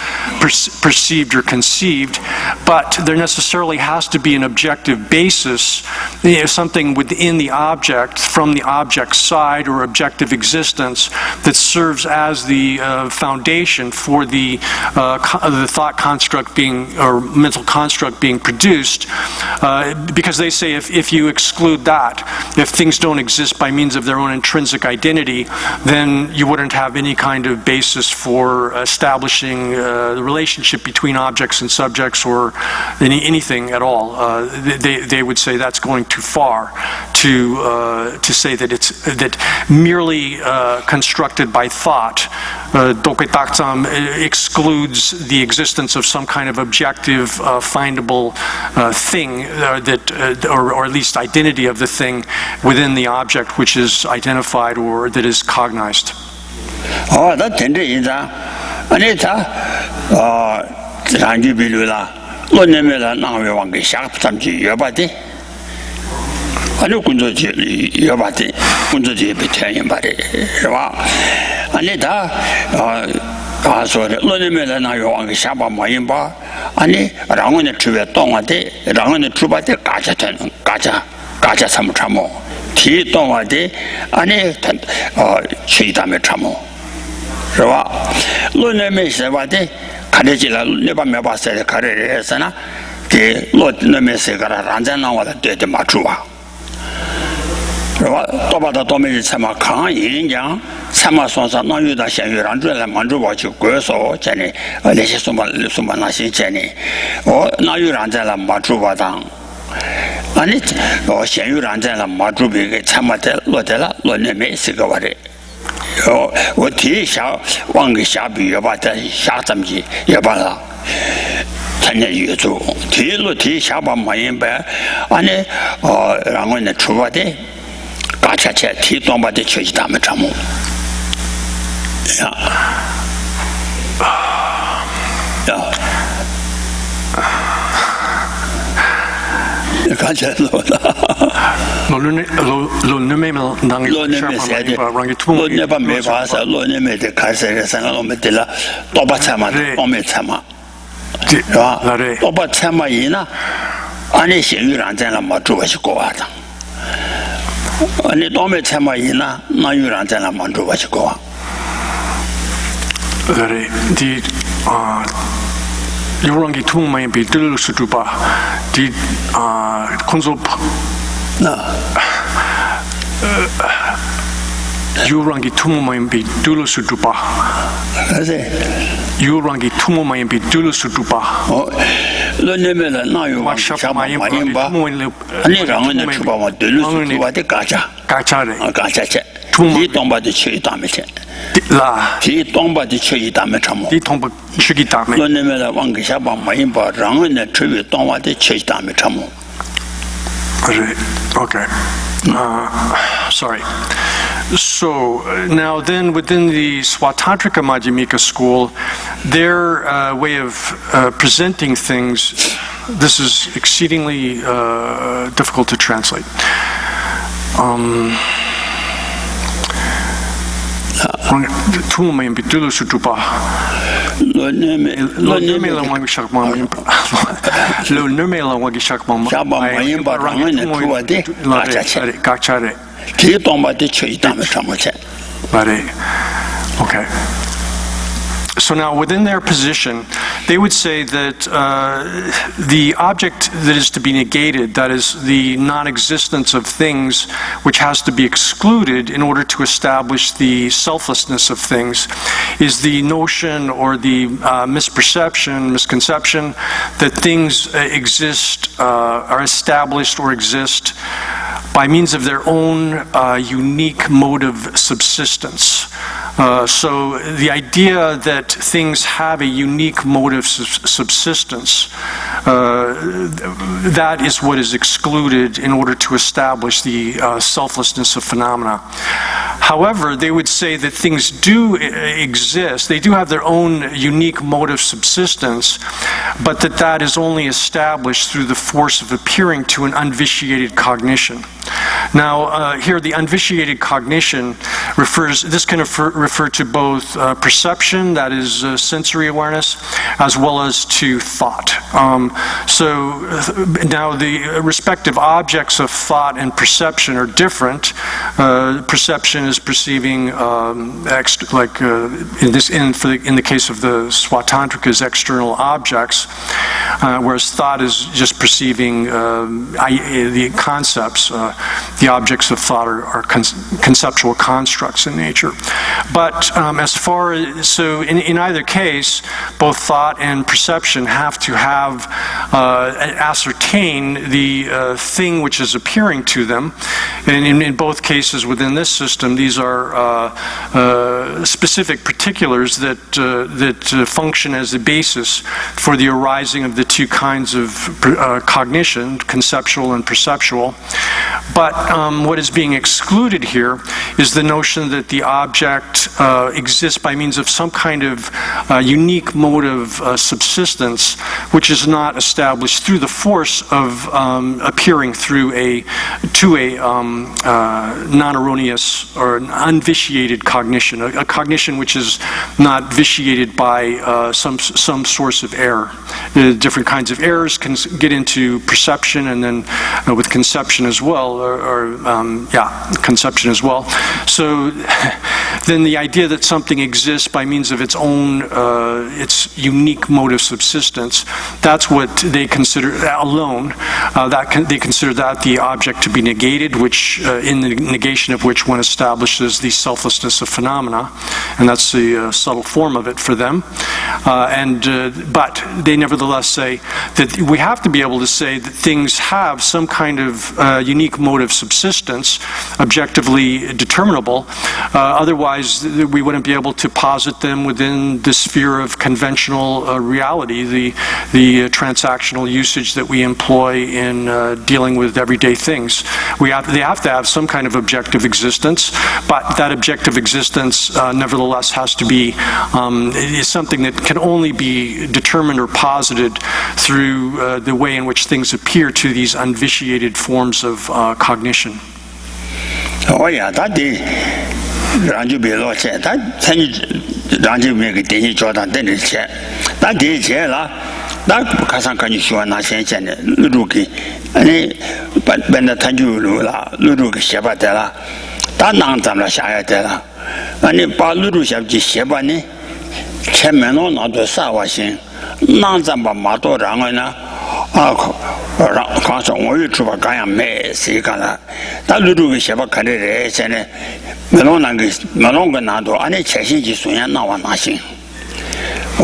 perceived or conceived, but there necessarily has to be an objective basis, something within the object, from the object's side or objective existence, that serves as the foundation for the thought construct being, or mental construct being produced, because they say if you exclude that, if things don't exist by means of their own intrinsic identity, then you wouldn't have any kind of basis for establishing the relationship between objects and subjects, or anything at all. They would say that's going too far to say that it's that merely constructed by thought. Doketaksam excludes the existence of some kind of objective, findable thing, or at least identity of the thing within the object which is identified or that is cognized. Oh, that 인자 아니다. 지난주 비료라. 논내면은 나왜 왕게 샤프탐지 여바디. 아니 군조지 여바디. 군조지 비태인 말이. 와. 아니다. 소리 논내면은 나왜 왕게 샤바 마인바. 아니 랑원의 주에 동화데 랑원의 주바데 가자되는 가자 삼참모. 티 동화데 아니 취담에 참모. 是吧？论人没事吧的，看得起来，你把没把事的看得也是呢，给论人没事个了，让咱让我的对的嘛住啊，是吧？多把它多没人才嘛抗演讲，才嘛说是那有的先有让出来满足我就归说真的，那些什么那些真的，那有让咱了嘛住我当。 아니, 현유란자는 마주비게 참아대 로데라 로네메 시가와레. 어디 샤 왕게 샤비 여바다 샤점지 여바라. 전에 유주 뒤로 뒤 샤바 마인바 아니 랑원에 추바데 가차체 뒤동바데 쳐지다면 참모. 야. Yurangi tumay be dulu sutupa di konsul Yurangi tumay be dulu sutupa Yurangi tumay be dulu sutupa lo nemela na yu wa sha ma yin ba ani rang ne chuba ma dulu sutupa de gacha che 이 동바도 취이다며 라. 이 동바도 취이다며 참모. 이 동바 취이다며. 너네면 왕기샤바 마인바 랑은의 취이 동바도 취이다며 참모. Okay. Sorry. So now then within the Swatantrika Madhyamika school, their way of presenting things, this is exceedingly difficult to translate. 투모면 비둘 수주바 로네메라 왕기 샥마 로네메라 왕기 샥마 샤바마인 바랑은 투와데 각차레 기동바데 취이다며 참모체 바레 okay. So now within their position, they would say that the object that is to be negated, that is the non-existence of things which has to be excluded in order to establish the selflessness of things, is the notion or the misconception that things exist, are established or exist by means of their own unique mode of subsistence. So the idea that things have a unique mode of subsistence, that is what is excluded in order to establish the selflessness of phenomena. However, they would say that things do exist, they do have their own unique mode of subsistence, but that is only established through the force of appearing to an unvitiated cognition. Now, here the unvitiated cognition this can refer to both perception, that is sensory awareness, as well as to thought. So now the respective objects of thought and perception are different. Perception is perceiving, in the case of the Swatantrikas, external objects, whereas thought is just perceiving the concepts. The objects of thought are conceptual constructs in nature. But as far as, so in either case, both thought and perception have to have ascertain the thing which is appearing to them. And in both cases within this system, these are specific particulars that function as a basis for the arising of the two kinds of cognition, conceptual and perceptual. But what is being excluded here is the notion that the object exists by means of some kind of unique mode of subsistence, which is not established through the force of appearing to a non-erroneous or an unvitiated cognition, a cognition which is not vitiated by some source of error. Different kinds of errors can get into perception, and then with conception as well, conception as well. So then the idea that something exists by means of its own, its unique mode of subsistence, that's what they consider alone. They consider that the object to be negated, which in the negation of which one establishes the selflessness of phenomena, and that's the subtle form of it for them. But they nevertheless say that we have to be able to say that things have some kind of unique mode of subsistence, objectively determinable. Otherwise, we wouldn't be able to posit them within the sphere of conventional reality, the transactional usage that we employ in dealing with everyday things. They have to have some kind of objective existence, but that objective existence nevertheless has to be is something that can only be determined or posited through the way in which things appear to these unvitiated forms of cognition. Oh yeah, that is Ranju Belo said that Ranju make a day Jordan then chair. That day chair that Kasan can you show an ascension Luruki and but when the Tanju Luruki Shabatella that Nantam Shayatella and if Paluru Shabji Shabani Chemeno not the Sawashin Nanzamba Mato Rangana Kansa Oyu Chubakaya Me Sikala that Luru Shabakare and Melonganado and a Cheshi Sunya Nawa Nashing.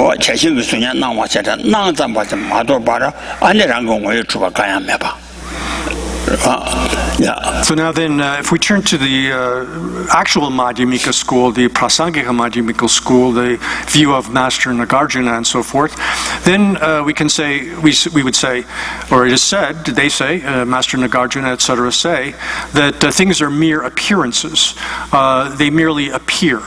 Or Cheshi Sunya Nawa said Nanzamba Mato Bara and the Rango Oyu Chubakaya Meba. So now then, if we turn to the actual Madhyamika school, the Prasangika Madhyamika school, the view of Master Nagarjuna and so forth, then we can say, we would say, or it is said, they say, Master Nagarjuna, etc. say, that things are mere appearances. They merely appear,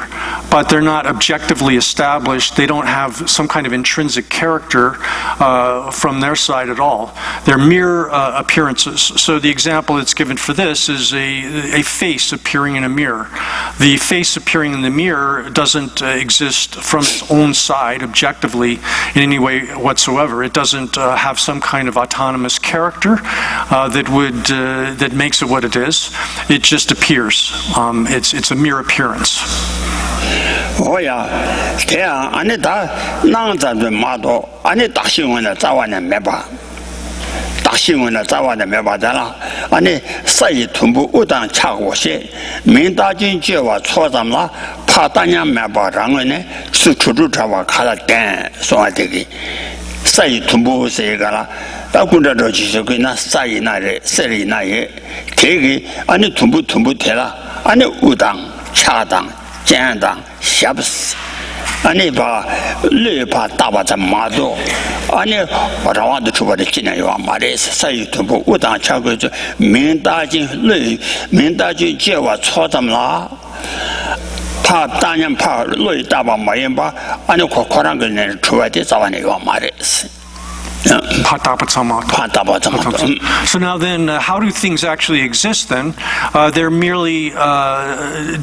but they're not objectively established. They don't have some kind of intrinsic character from their side at all. They're mere appearances. So the example that's given for this is a face appearing in a mirror. The face appearing in the mirror doesn't exist from its own side objectively in any way whatsoever. It doesn't have some kind of autonomous character that makes it what it is. It just appears. It's a mere appearance. Oh yeah, yeah. Anita Nanza Mado, Anita Shimona Tawana Meba. Taximuna Tawana Mebadala, Ane Sai Tumbu Udan Chagwashe, Mindajin Jewa Chodamla, Patanya Mebarangane, Suchurutawa Kala Dan, so I take it. Sai Tumbu Segala, Takunda Rojisukina, Sai Nare, Seri Naye, Tegi, Ane Tumbu Tela, Ane Udang, Chadang, Jandang, Shabs. Ani ba le pa taba za mado ani rawa de chuba de kina yo amare sai to bu udan cha ge min da jin le min da jin je wa cho dam la pa da yan pa le da ba ma yan ba ani ko ko ran ge ne chuba de za wa ne yo amare So now then, how do things actually exist then? They're merely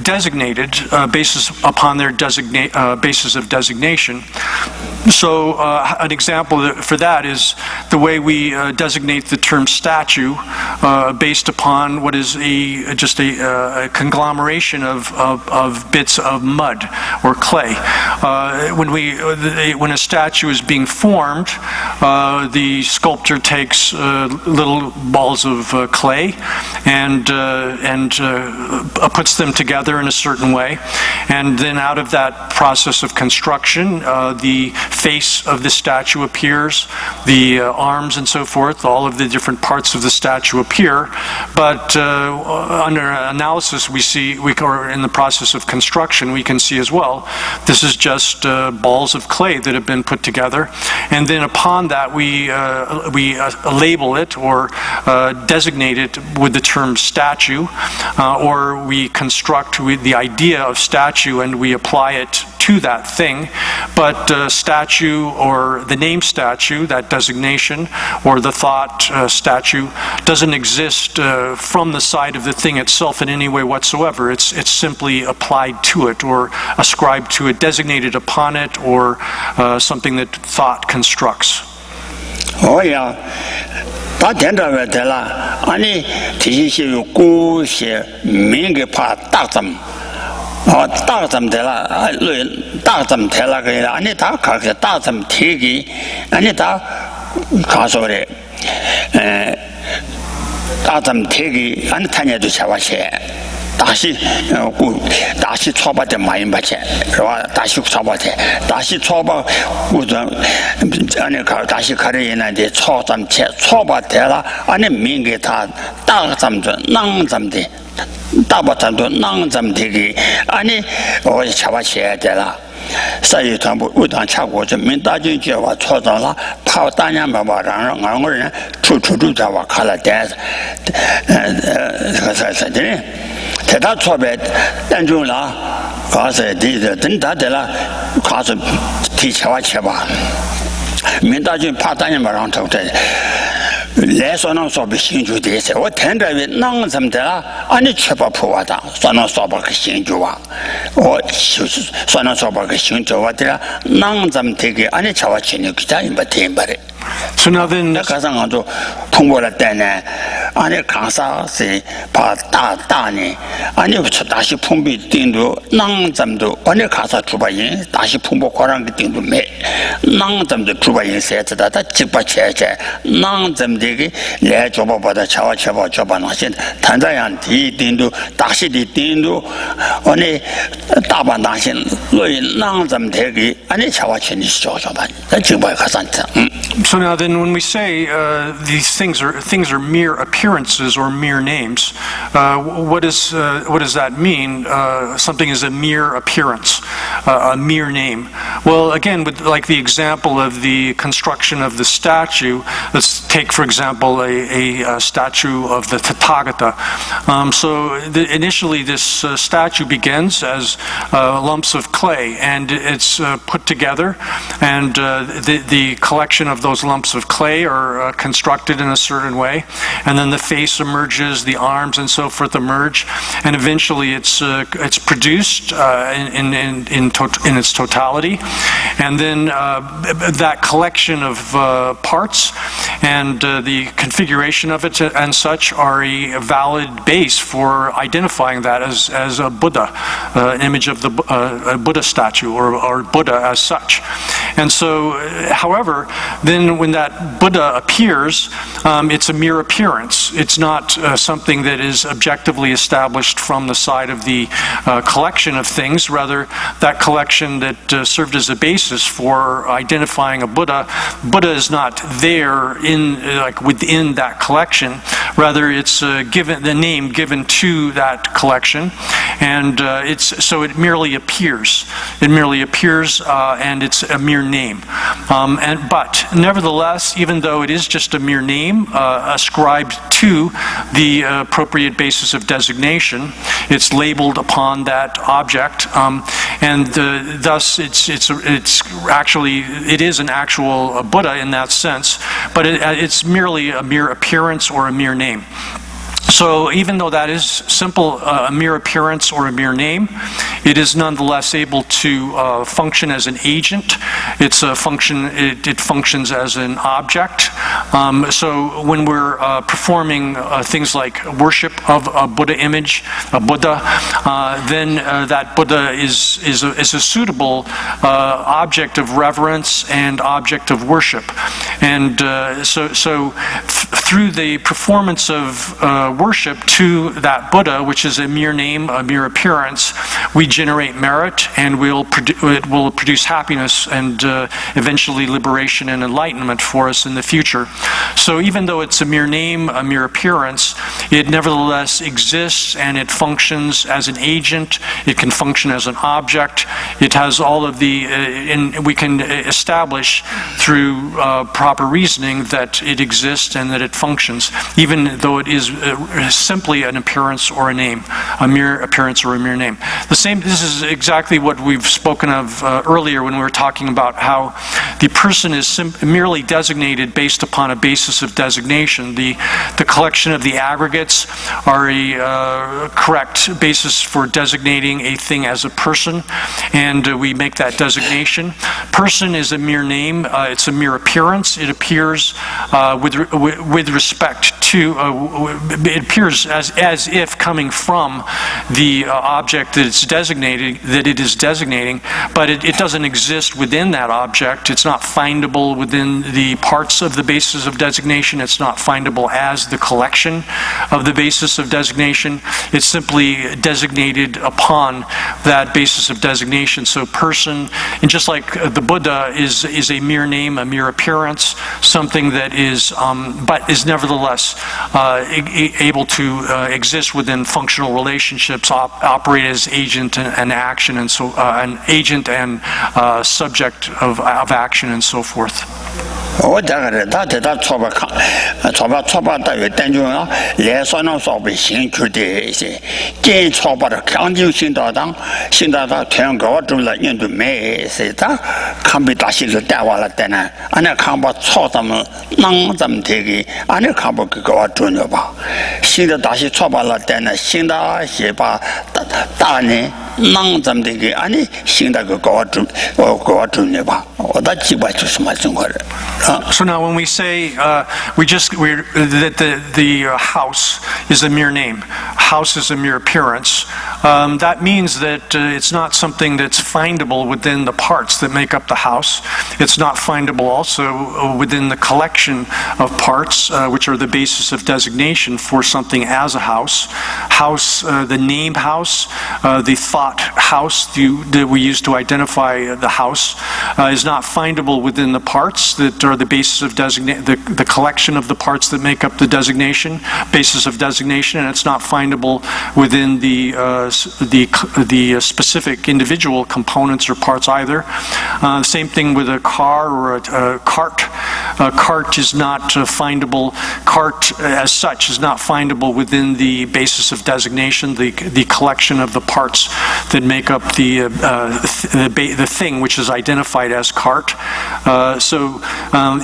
designated upon their basis of designation. So an example for that is the way we designate the term statue based upon what is just a conglomeration of bits of mud or clay. When a statue is being formed, the sculptor takes little balls of clay and puts them together in a certain way, and then out of that process of construction, the face of the statue appears, the arms and so forth, all of the different parts of the statue appear, but under analysis or in the process of construction, we can see as well, this is just balls of clay that have been put together, and then upon that we label it or designate it with the term statue, or we construct the idea of statue and we apply it to that thing. But statue or the name statue, that designation, or the thought statue doesn't exist from the side of the thing itself in any way whatsoever. It's simply applied to it or ascribed to it, designated upon it, or something that thought constructs. Oh yeah. 다 된다고 되라. 아니 티시 고시 민게 파 딱점. 딱점 되라. 딱점 되라 그래. 아니 다 가서 딱점 되기. 아니 다 가서래. 딱점 되기 아니 타냐도 잡아셔. 다시 초바대 많이 받지. 다시 초바대. 다시 초바 우선 아니 다시 가려야는데 초바대라. 아니 민게 다 딱점도 낭점대. 따바탄도 낭점되기. 아니 잡아셔야 되라. 所以他不为当查过这民大军接我错到了跑大年把我让俺个人处在我看了电视的在他错别当中了告诉的等他的了告诉提前我去吧民大军跑大年把让走的来说能说不清楚的是我听着能怎么的了俺确保破我的说能说不清楚啊我就是说能说不清楚我的能怎么的给俺瞧我去你给他也不听不的 So now then, 가상도 통보를 때네 아니 강사세 바 다다네 아니 다시 풍비 띵도 낭점도 아니 가사 주바인 다시 풍보 거랑 띵도 매 낭점도 주바인 세트다 다 집바체제 낭점되게 내 줘봐보다 차와 줘봐나신 단자양 디 띵도 다시 디 띵도 아니 다반 당신 로이 낭점되게 아니 차와 친이 줘봐 집바 가산자 So now then when we say these things are mere appearances or mere names, what does that mean? Something is a mere appearance, a mere name. Well, again, with like the example of the construction of the statue, let's take for example a statue of the Tathagata. Initially this statue begins as lumps of clay, and it's put together, and the collection of those lumps of clay are constructed in a certain way, and then the face emerges, the arms and so forth emerge, and eventually it's produced in its totality, and then that collection of parts and the configuration of it and such are a valid base for identifying that as a Buddha, an image of the Buddha statue or Buddha as such. And so, however, then when that Buddha appears, it's a mere appearance. It's not something that is objectively established from the side of the collection of things. Rather, that collection that served as a basis for identifying a Buddha, Buddha is not there within that collection. Rather, it's given the name given to that collection, and it merely appears. It merely appears, and it's a mere name. But nevertheless, even though it is just a mere name ascribed to the appropriate basis of designation, it's labeled upon that object, and thus it is an actual Buddha in that sense, but it's merely a mere appearance or a mere name. So even though that is simple, a mere appearance or a mere name, it is nonetheless able to function as an agent. It functions as an object. So when we're performing things like worship of a Buddha image, a Buddha, then that Buddha is a suitable object of reverence and object of worship. And so through the performance of worship to that Buddha, which is a mere name, a mere appearance, we generate merit, and it will produce happiness and eventually liberation and enlightenment for us in the future. So even though it's a mere name, a mere appearance, it nevertheless exists, and it functions as an agent. It can function as an object. It has all of and we can establish through proper reasoning that it exists and that it functions, even though it is simply an appearance or a name, a mere appearance or a mere name. This is exactly what we've spoken of earlier when we were talking about how the person is merely designated based upon a basis of designation. The collection of the aggregates are a correct basis for designating a thing as a person, and we make that designation. Person is a mere name. It's a mere appearance. It appears with respect to, it appears as if coming from the object that it is designating, but it doesn't exist within that object. It's not findable within the parts of the basis of designation. It's not findable as the collection of the basis of designation. It's simply designated upon that basis of designation. So person, and just like the Buddha is a mere name, a mere appearance, something that is, but is nevertheless able to exist within functional relationships, operate as agent and action, and so an agent and subject of action, and so forth. So now when we say that the house is a mere name, house is a mere appearance, that means that it's not something that's findable within the parts that make up the house. It's not findable also within the collection of parts, which are the basis of designation for something as a house. House, the name house, the thought house that we use to identify the house, is not findable within the parts that are the basis of the collection of the parts that make up the designation, basis of designation, and it's not findable within the specific individual components or parts either. Same thing with a car or a cart. A cart is not findable. Cart as such is not findable within the basis of designation, the collection of the parts that make up the thing which is identified as cart. So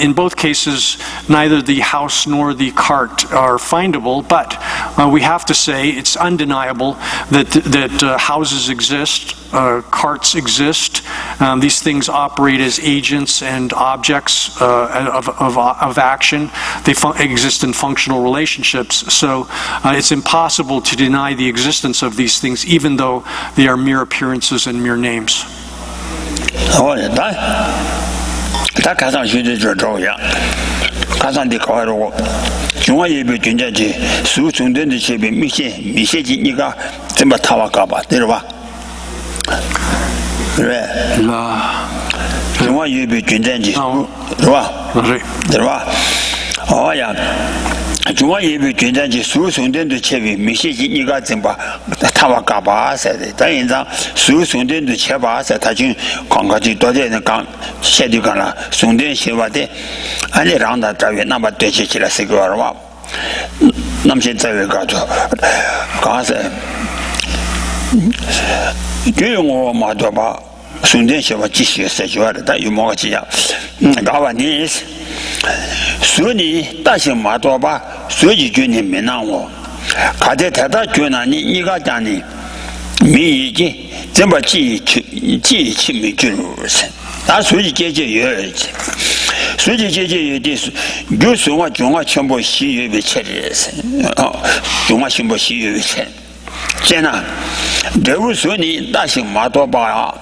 in both cases, neither the house nor the cart are findable, but we have to say it's undeniable that houses exist, carts exist. These things operate as agents and objects of action. They exist in functional relationships. So it's impossible to deny the existence of these things, even though they are mere appearances and mere names. 중앙 예배 견장지 수송된도 체비 미시지 니가 좀봐 타와 가바세 다인자 수송된도 체바세 다진 광가지 도대는 강 셰디가나 송된 시와데 아니 랑다 자외 나마 되치라 세거와 남신 자외 가도 가세 교용어 마도바 송된 시와 지시 세주하다 유모가지야 가와니 수니 다시 마도바 수지주니 민나오 가데 대다 주나니 이가 자니 미이지 전부 지치미주스 다 수지 제제여지 수지 제제여지 교수와 중화 전부 시유비 체리스 중화 신부 시유비 체 제나 대우수니 다시 마도바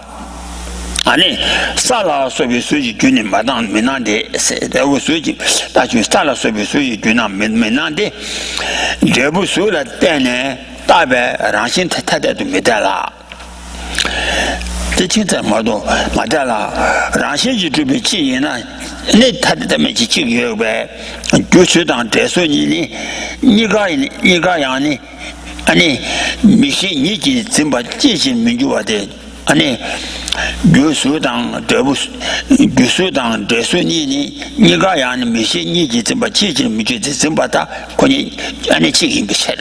아니 살아 소비 수지 주님 마당 민난데 대우 수지 다시 살아 소비 수지 주남 민난데 대부 수라 때네 다베 라신 타타데도 메달라 진짜 뭐도 맞달라 라신지 주비 지이나 내 타데면 지지여베 교수당 대소니니 니가 야니 아니 미시 니지 좀바 지신 민주화데 아니 교수당 대수니니 니가 야는 미시 니지 좀 지지 미지 좀 받아 거기 아니 지긴 비슷해.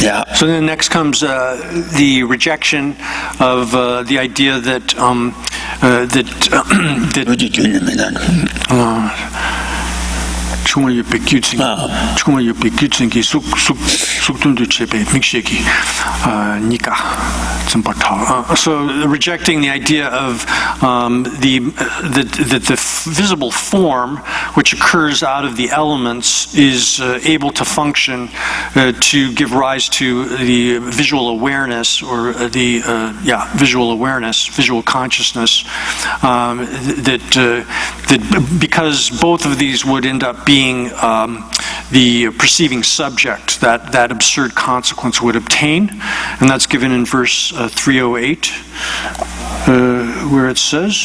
Yeah. So then next comes the rejection of the idea that so rejecting the idea of the visible form which occurs out of the elements is able to function to give rise to the visual awareness or the visual consciousness that because both of these would end up being the perceiving subject that absurd consequence would obtain, and that's given in verse 308, where it says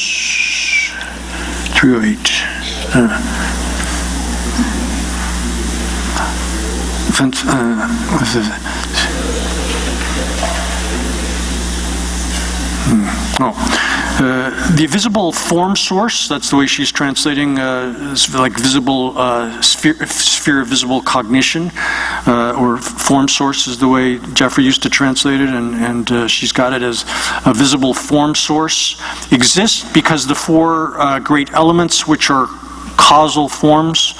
308. The visible form source, that's the way she's translating, like visible sphere of visible cognition, or form source is the way Jeffrey used to translate it, and she's got it as a visible form source, exists because the four great elements which are causal forms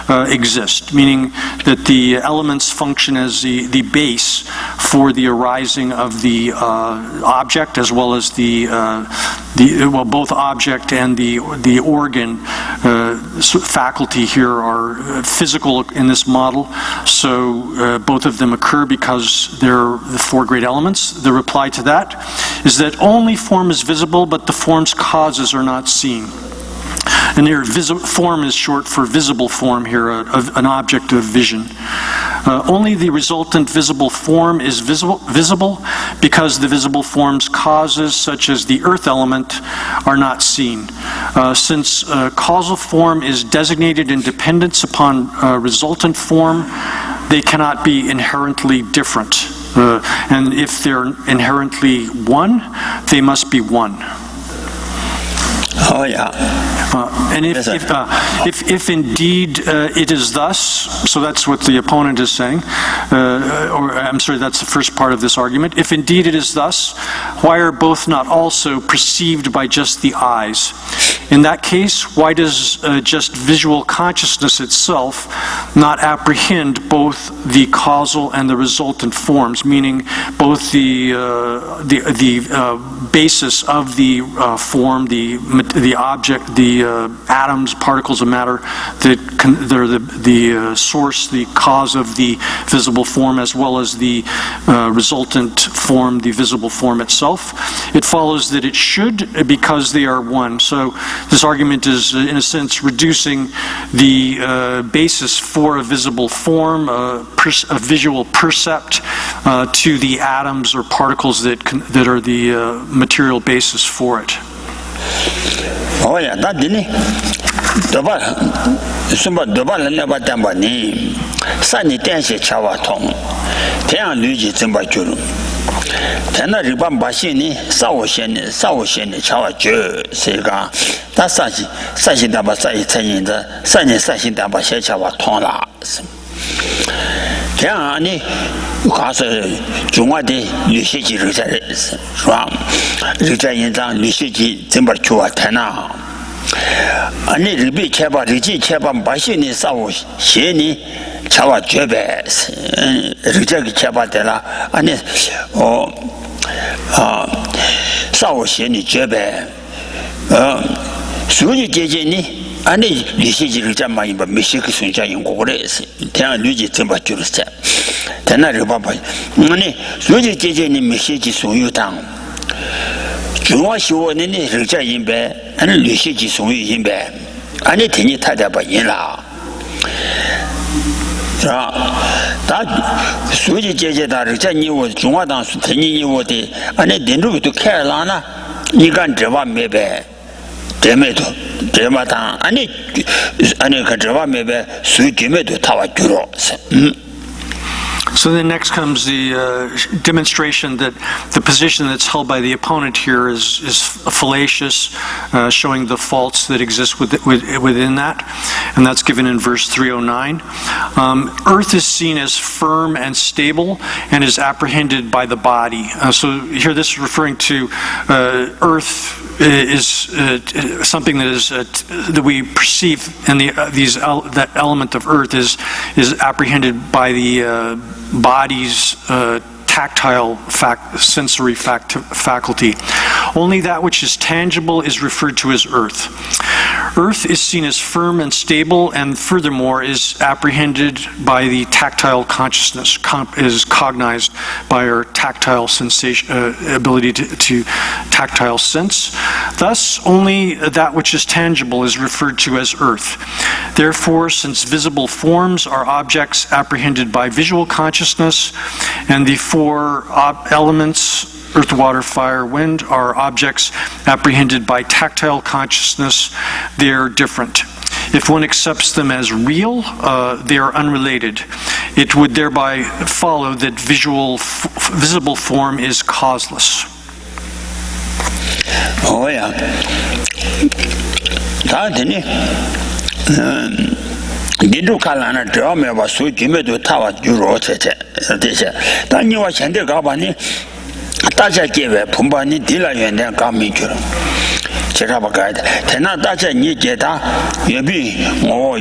exist, meaning that the elements function as the base for the arising of the object as well as both object and the organ faculty here are physical in this model, so both of them occur because they're the four great elements. The reply to that is that only form is visible, but the form's causes are not seen. And here, form is short for visible form here, an object of vision. Only the resultant visible form is visible because the visible form's causes, such as the earth element, are not seen. Since causal form is designated in dependence upon resultant form, they cannot be inherently different. And if they're inherently one, they must be one. Oh yeah. And if indeed it is thus, so that's what the opponent is saying, or I'm sorry, that's the first part of this argument. If indeed it is thus, why are both not also perceived by just the eyes? In that case, why does just visual consciousness itself not apprehend both the causal and the resultant forms, meaning both the basis of the form, the object, the atoms, particles of matter, they're the source, the cause of the visible form, as well as the resultant form, the visible form itself? It follows that it should, because they are one. So this argument is, in a sense, reducing the basis for a visible form, a visual percept, to the atoms or particles that are the material basis for it. Oh yeah, that didn't doba sumba doba la neba tamba ni sani tense chawa tong tenang luji zimba juru tena riba mbashi ni sawo sheni chawa ju sega ta sashi damba sashi chanyin za sashi damba she chawa tong la tenang ani 가서 중화대 유시지 르자를 르자 인장 유시지 전부 좋아 되나 아니 리비 개발 리지 개발 마시니 싸우 시니 차와 죄배 르자기 개발되라 아니 싸우 시니 죄배 수지 제제니 아니 리시지를 잠만 봐 미시크 순자인 고그래스 대한 리지 전부 줄었어 대나를 봐봐 아니 수지 제제니 미시지 소유당 중화시원이 리자 인배 아니 리시지 소유 인배 아니 대니 타다봐 인라 다 수지 제제다 리자 니워 중화당 수 대니 니워데 아니 덴루도 캐라나 이간 저와 메배 데메도 데마당 아니 그 저와 메베 수지메도 타와 주로 So then next comes the demonstration that the position that's held by the opponent here is fallacious, showing the faults that exist within that, and that's given in verse 309. Earth is seen as firm and stable and is apprehended by the body. So here this is referring to earth is something that is that we perceive, and that element of earth is apprehended by the body's tactile sensory faculty. Only that which is tangible is referred to as earth. Earth is seen as firm and stable, and furthermore is apprehended by the tactile consciousness, is cognized by our tactile sensation, ability to tactile sense. Thus, only that which is tangible is referred to as earth. Therefore, since visible forms are objects apprehended by visual consciousness, and the four elements, earth, water, fire, wind, are objects apprehended by tactile consciousness, they are different. If one accepts them as real, they are unrelated. It would thereby follow that visible form is causeless. Oh yeah. 니도 칼라나 드라마와 수지메도 타와 주로 제제 대세 단니와 현대 가바니 다자 계획 분반이 딜라연대 가미주로 제가 봐가야 돼 대나 다자 니 제다 예비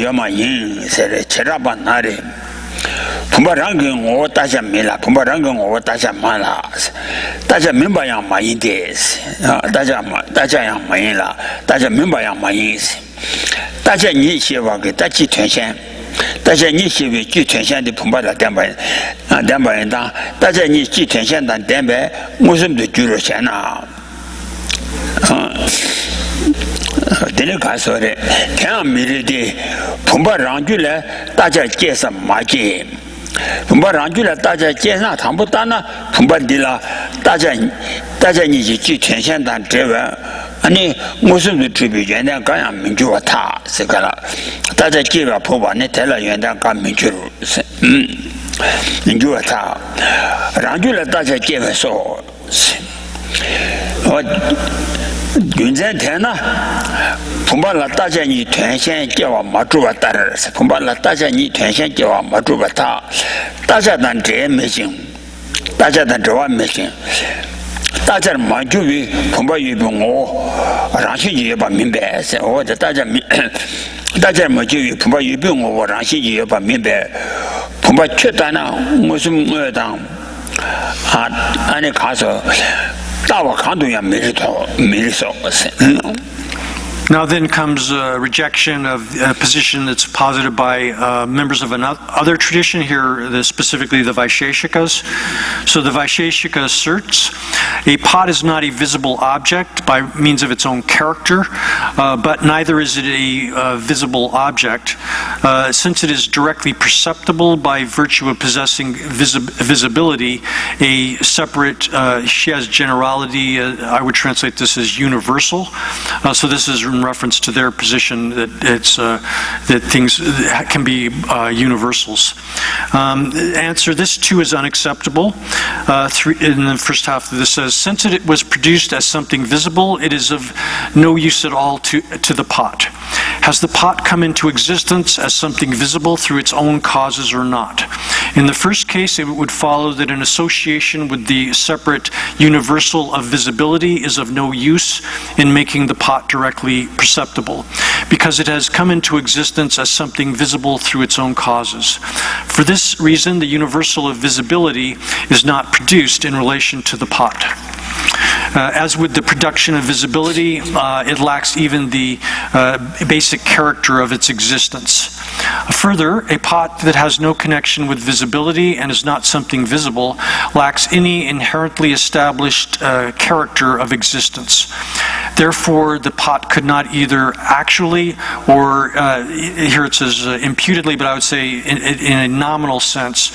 여마인 세레 제가 봐 나리 분바랑경 오 다자 밀라 분바랑경 오 다자 말라 다자 멤버양 마인데스 다자양 마인라 다자 멤버양 마인스大家你希望给大家权限，大家你希望具权限的澎湃的两百人当，大家你具权限当两百，我什么都举了钱呐，这里看说的，天上米里的澎湃上去了，大家介绍马街。澎湃上去了，大家街上谈不到呢，澎湃的了，大家你就具权限当这个。아니 무슨 주비 연단 가야 민주와 타 세가라 다자 기가 포바네 대라 연단 가 민주로 민주와 타 랑줄라 다자 기가서 윤전 대나 풍발라 다자 니 전신 기와 마주와 따라서 풍발라 다자 니 전신 기와 마주와 타 다자단 제매징 다자단 저와 매징大家嘛就为恐怕有我让些也把明白是我的大家嘛就为恐怕有我让些也把明白恐怕缺单呢我是我当按你看说大我看都也没人说是Now then comes rejection of a position that's posited by members of another tradition, here specifically the Vaisheshikas. So the Vaisheshika asserts a pot is not a visible object by means of its own character, but neither is it a visible object, since it is directly perceptible by virtue of possessing visibility, a separate, she has generality, I would translate this as universal. So this is in reference to their position that that things can be universals. Answer: this too is unacceptable. In the first half of this says, since it was produced as something visible, it is of no use at all to the pot. Has the pot come into existence as something visible through its own causes or not? In the first case, it would follow that an association with the separate universal of visibility is of no use in making the pot directly perceptible, because it has come into existence as something visible through its own causes. For this reason, the universal of visibility is not produced in relation to the pot. As with the production of visibility, it lacks even the basic character of its existence. Further, a pot that has no connection with visibility and is not something visible lacks any inherently established character of existence. Therefore, the pot could not either actually or, here it says imputedly, but I would say in a nominal sense,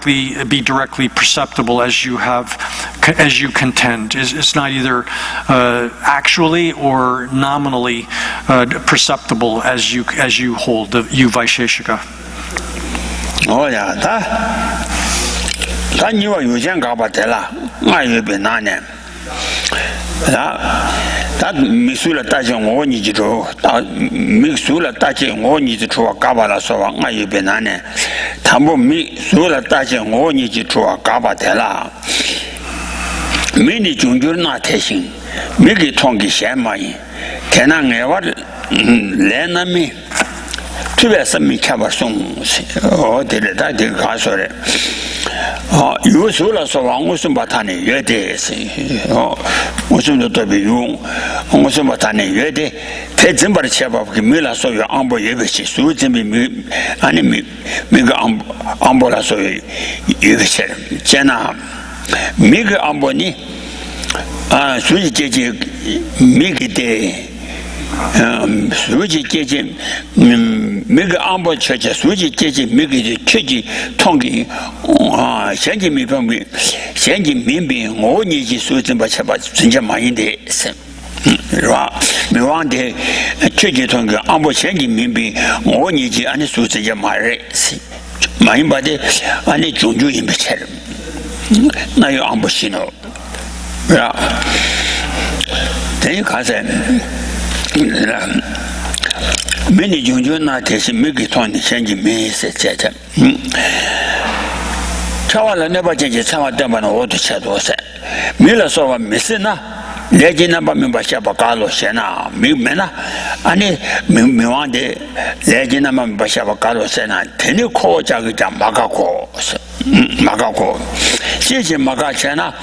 be directly perceptible as you contend. It's not either actually or nominally perceptible as you hold, you Vaisheshika. Oh yeah, that you are using Gabatella, I will be none. That Missoula touching on you to Missoula touching on you to a Kabala, so I will be none. Tambo Missoula touching on you to a Gabatella. Many junior not taking, make it tongue shammy. Can I ever learn me? To be some cabassons, or did it? I did castle. You saw so long with some batani, your days. Was to be you, almost some batani, your day. Take somebody chap of Camilla, so your umbo yevish, so to me, make umbola so you said, Jenna. Mega amboni, sweet jeje, make it sweet jeje, mega ambo church, sweet jeje, make it churchy, tongue, sending me from me, sending me being all needy sweet and bachaba, Sinjama in the me one day, churchy tongue, ambo sending me being all needy and sweet Jamare. My body, I need to do in the now you're ambushino. Yeah. Then you can say, many junior not taking Migiton changing me, etc. Chawala never changes some of them on all the shadows. Miller saw a missina. Legend number membership of Carlos Sena, Mimena, and me one day, legend number membership of Carlos Sena, can you call Jagita Magako? She's in Magachana,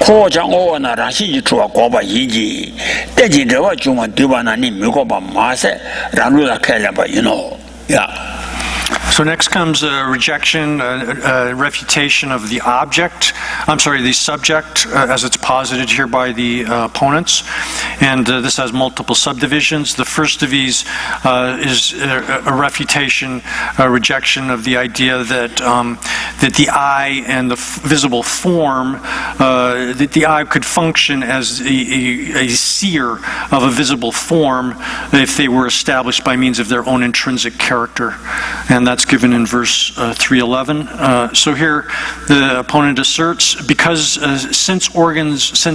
call Jang Owana Rashi to a Koba Yiji. Then you what you want to do and Mugoba Mase, Ranula Kalaba, you know. Yeah. So next comes a rejection, refutation of the the subject, as it's posited here by the opponents. And this has multiple subdivisions. The first of these is a refutation, a rejection of the idea that that the eye and the visible form, that the eye could function as a seer of a visible form if they were established by means of their own intrinsic character. And that's given in verse 3:11. So here the opponent asserts, because sense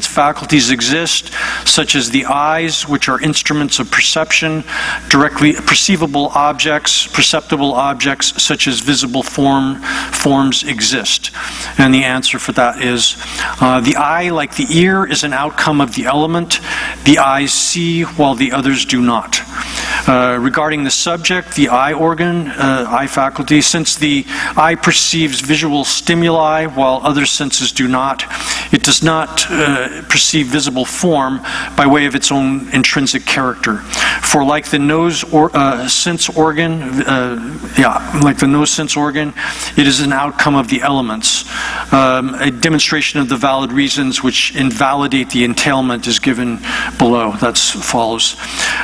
faculties exist, such as the eyes, which are instruments of perception, directly perceivable objects, perceptible objects, such as visible forms exist. And the answer for that is, the eye, like the ear, is an outcome of the element. The eyes see while the others do not. Regarding the subject, the eye organ, eye faculty, since the eye perceives visual stimuli while other senses do not, it does not perceive visible form by way of its own intrinsic character. For like the nose sense organ, it is an outcome of the elements. A demonstration of the valid reasons which invalidate the entailment is given below. That follows.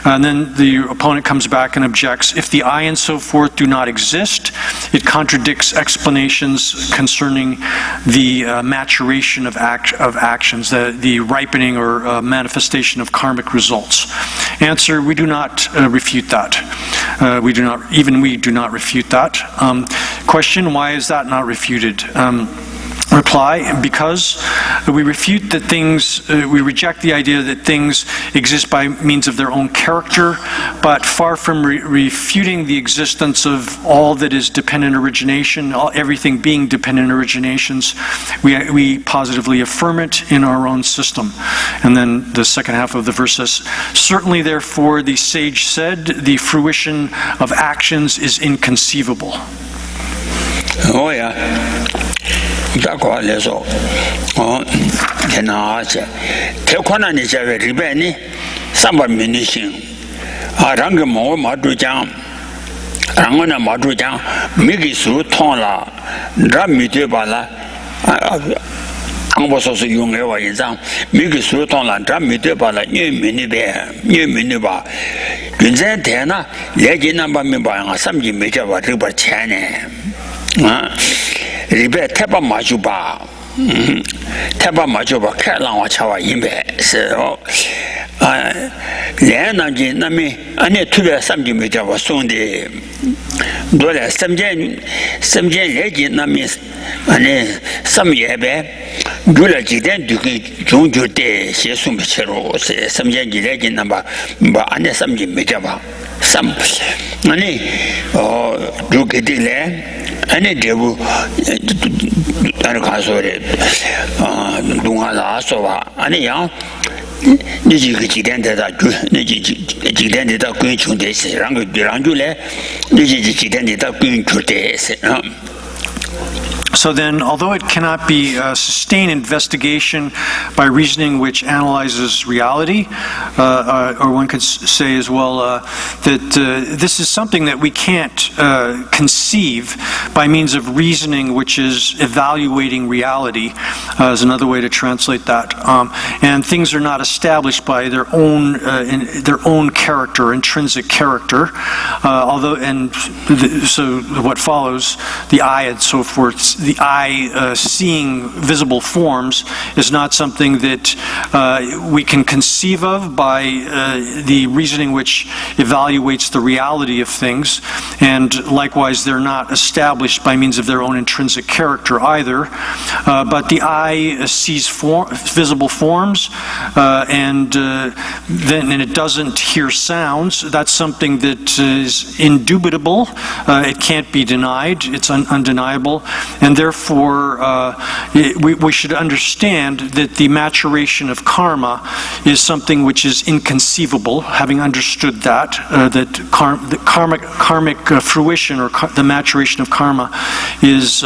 And then the opponent comes back and objects, if the I and so forth do not exist, it contradicts explanations concerning the maturation of actions, the ripening or manifestation of karmic results. Answer, we do not refute that. We do not refute that. Question, why is that not refuted? Reply, because we refute that things, we reject the idea that things exist by means of their own character, but far from refuting the existence of all that is dependent origination, everything being dependent originations, we positively affirm it in our own system. And then the second half of the verse says, certainly therefore the sage said, the fruition of actions is inconceivable. Oh yeah. D'accord, les autres. Tekonani Java Ribeni, Samba Minishin, Arangamo Madujam, Rangona Madujam, Migisu Tonla, Dramidebala, Amboso Young Eva Izam, Migisu Tonla, Dramidebala, New Miniba, Gunzentena, Legina Mimba, some Jimmy River Chane. Ribe Teba Majuba Kerala Chawa Imbe, so Lenaji Nami, Ane Tuba Samji Mija was soon the Dole Samjen Legend Namis, Ane Samyebe, Dula Jiden Duki Junju de Shesum Chero, Samjen Legend number, but Ane Samji Mijaba. Some Ane Dukidile. Any devil, Arcasore, Dunga Sova, any young Nijikidenta, Nijikidenta Queen Chundes, Rangule, Nijikidenta Queen Chutes. So then, although it cannot be sustained investigation by reasoning which analyzes reality, or one could say as well that this is something that we can't conceive by means of reasoning which is evaluating reality, is another way to translate that. And things are not established by their own character, intrinsic character. So what follows, the I and so forth, the eye seeing visible forms is not something that we can conceive of by the reasoning which evaluates the reality of things, and likewise they're not established by means of their own intrinsic character either, but the eye sees visible forms and it doesn't hear sounds. That's something that is indubitable. It can't be denied. It's undeniable. And therefore, we should understand that the maturation of karma is something which is inconceivable. Having understood that, the karmic fruition or the maturation of karma is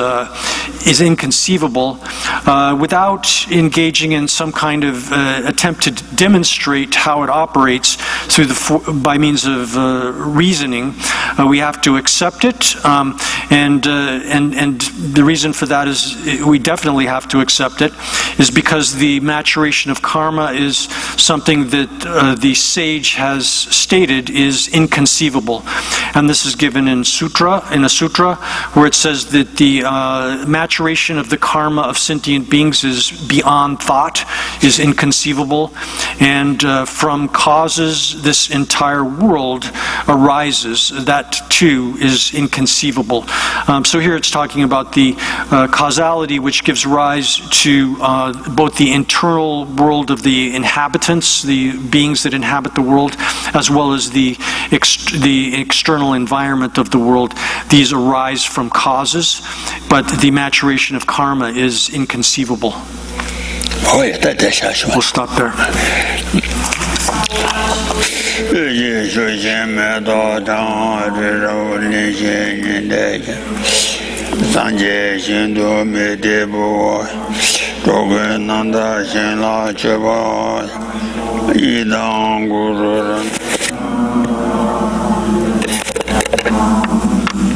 inconceivable without engaging in some kind of attempt to demonstrate how it operates by means of reasoning. We have to accept it, and the reason for that is we definitely have to accept it, is because the maturation of karma is something that the sage has stated is inconceivable. And this is given in a sutra, where it says that the maturation of the karma of sentient beings is beyond thought, is inconceivable, and from causes this entire world arises. That too is inconceivable. So here it's talking about the causality which gives rise to both the internal world of the inhabitants, the beings that inhabit the world, as well as the external environment of the world. These arise from causes, but the maturation of karma is inconceivable. We'll stop there. Sanje Shindu Medebo Toga Nanda Shinla Cheba Idang Guru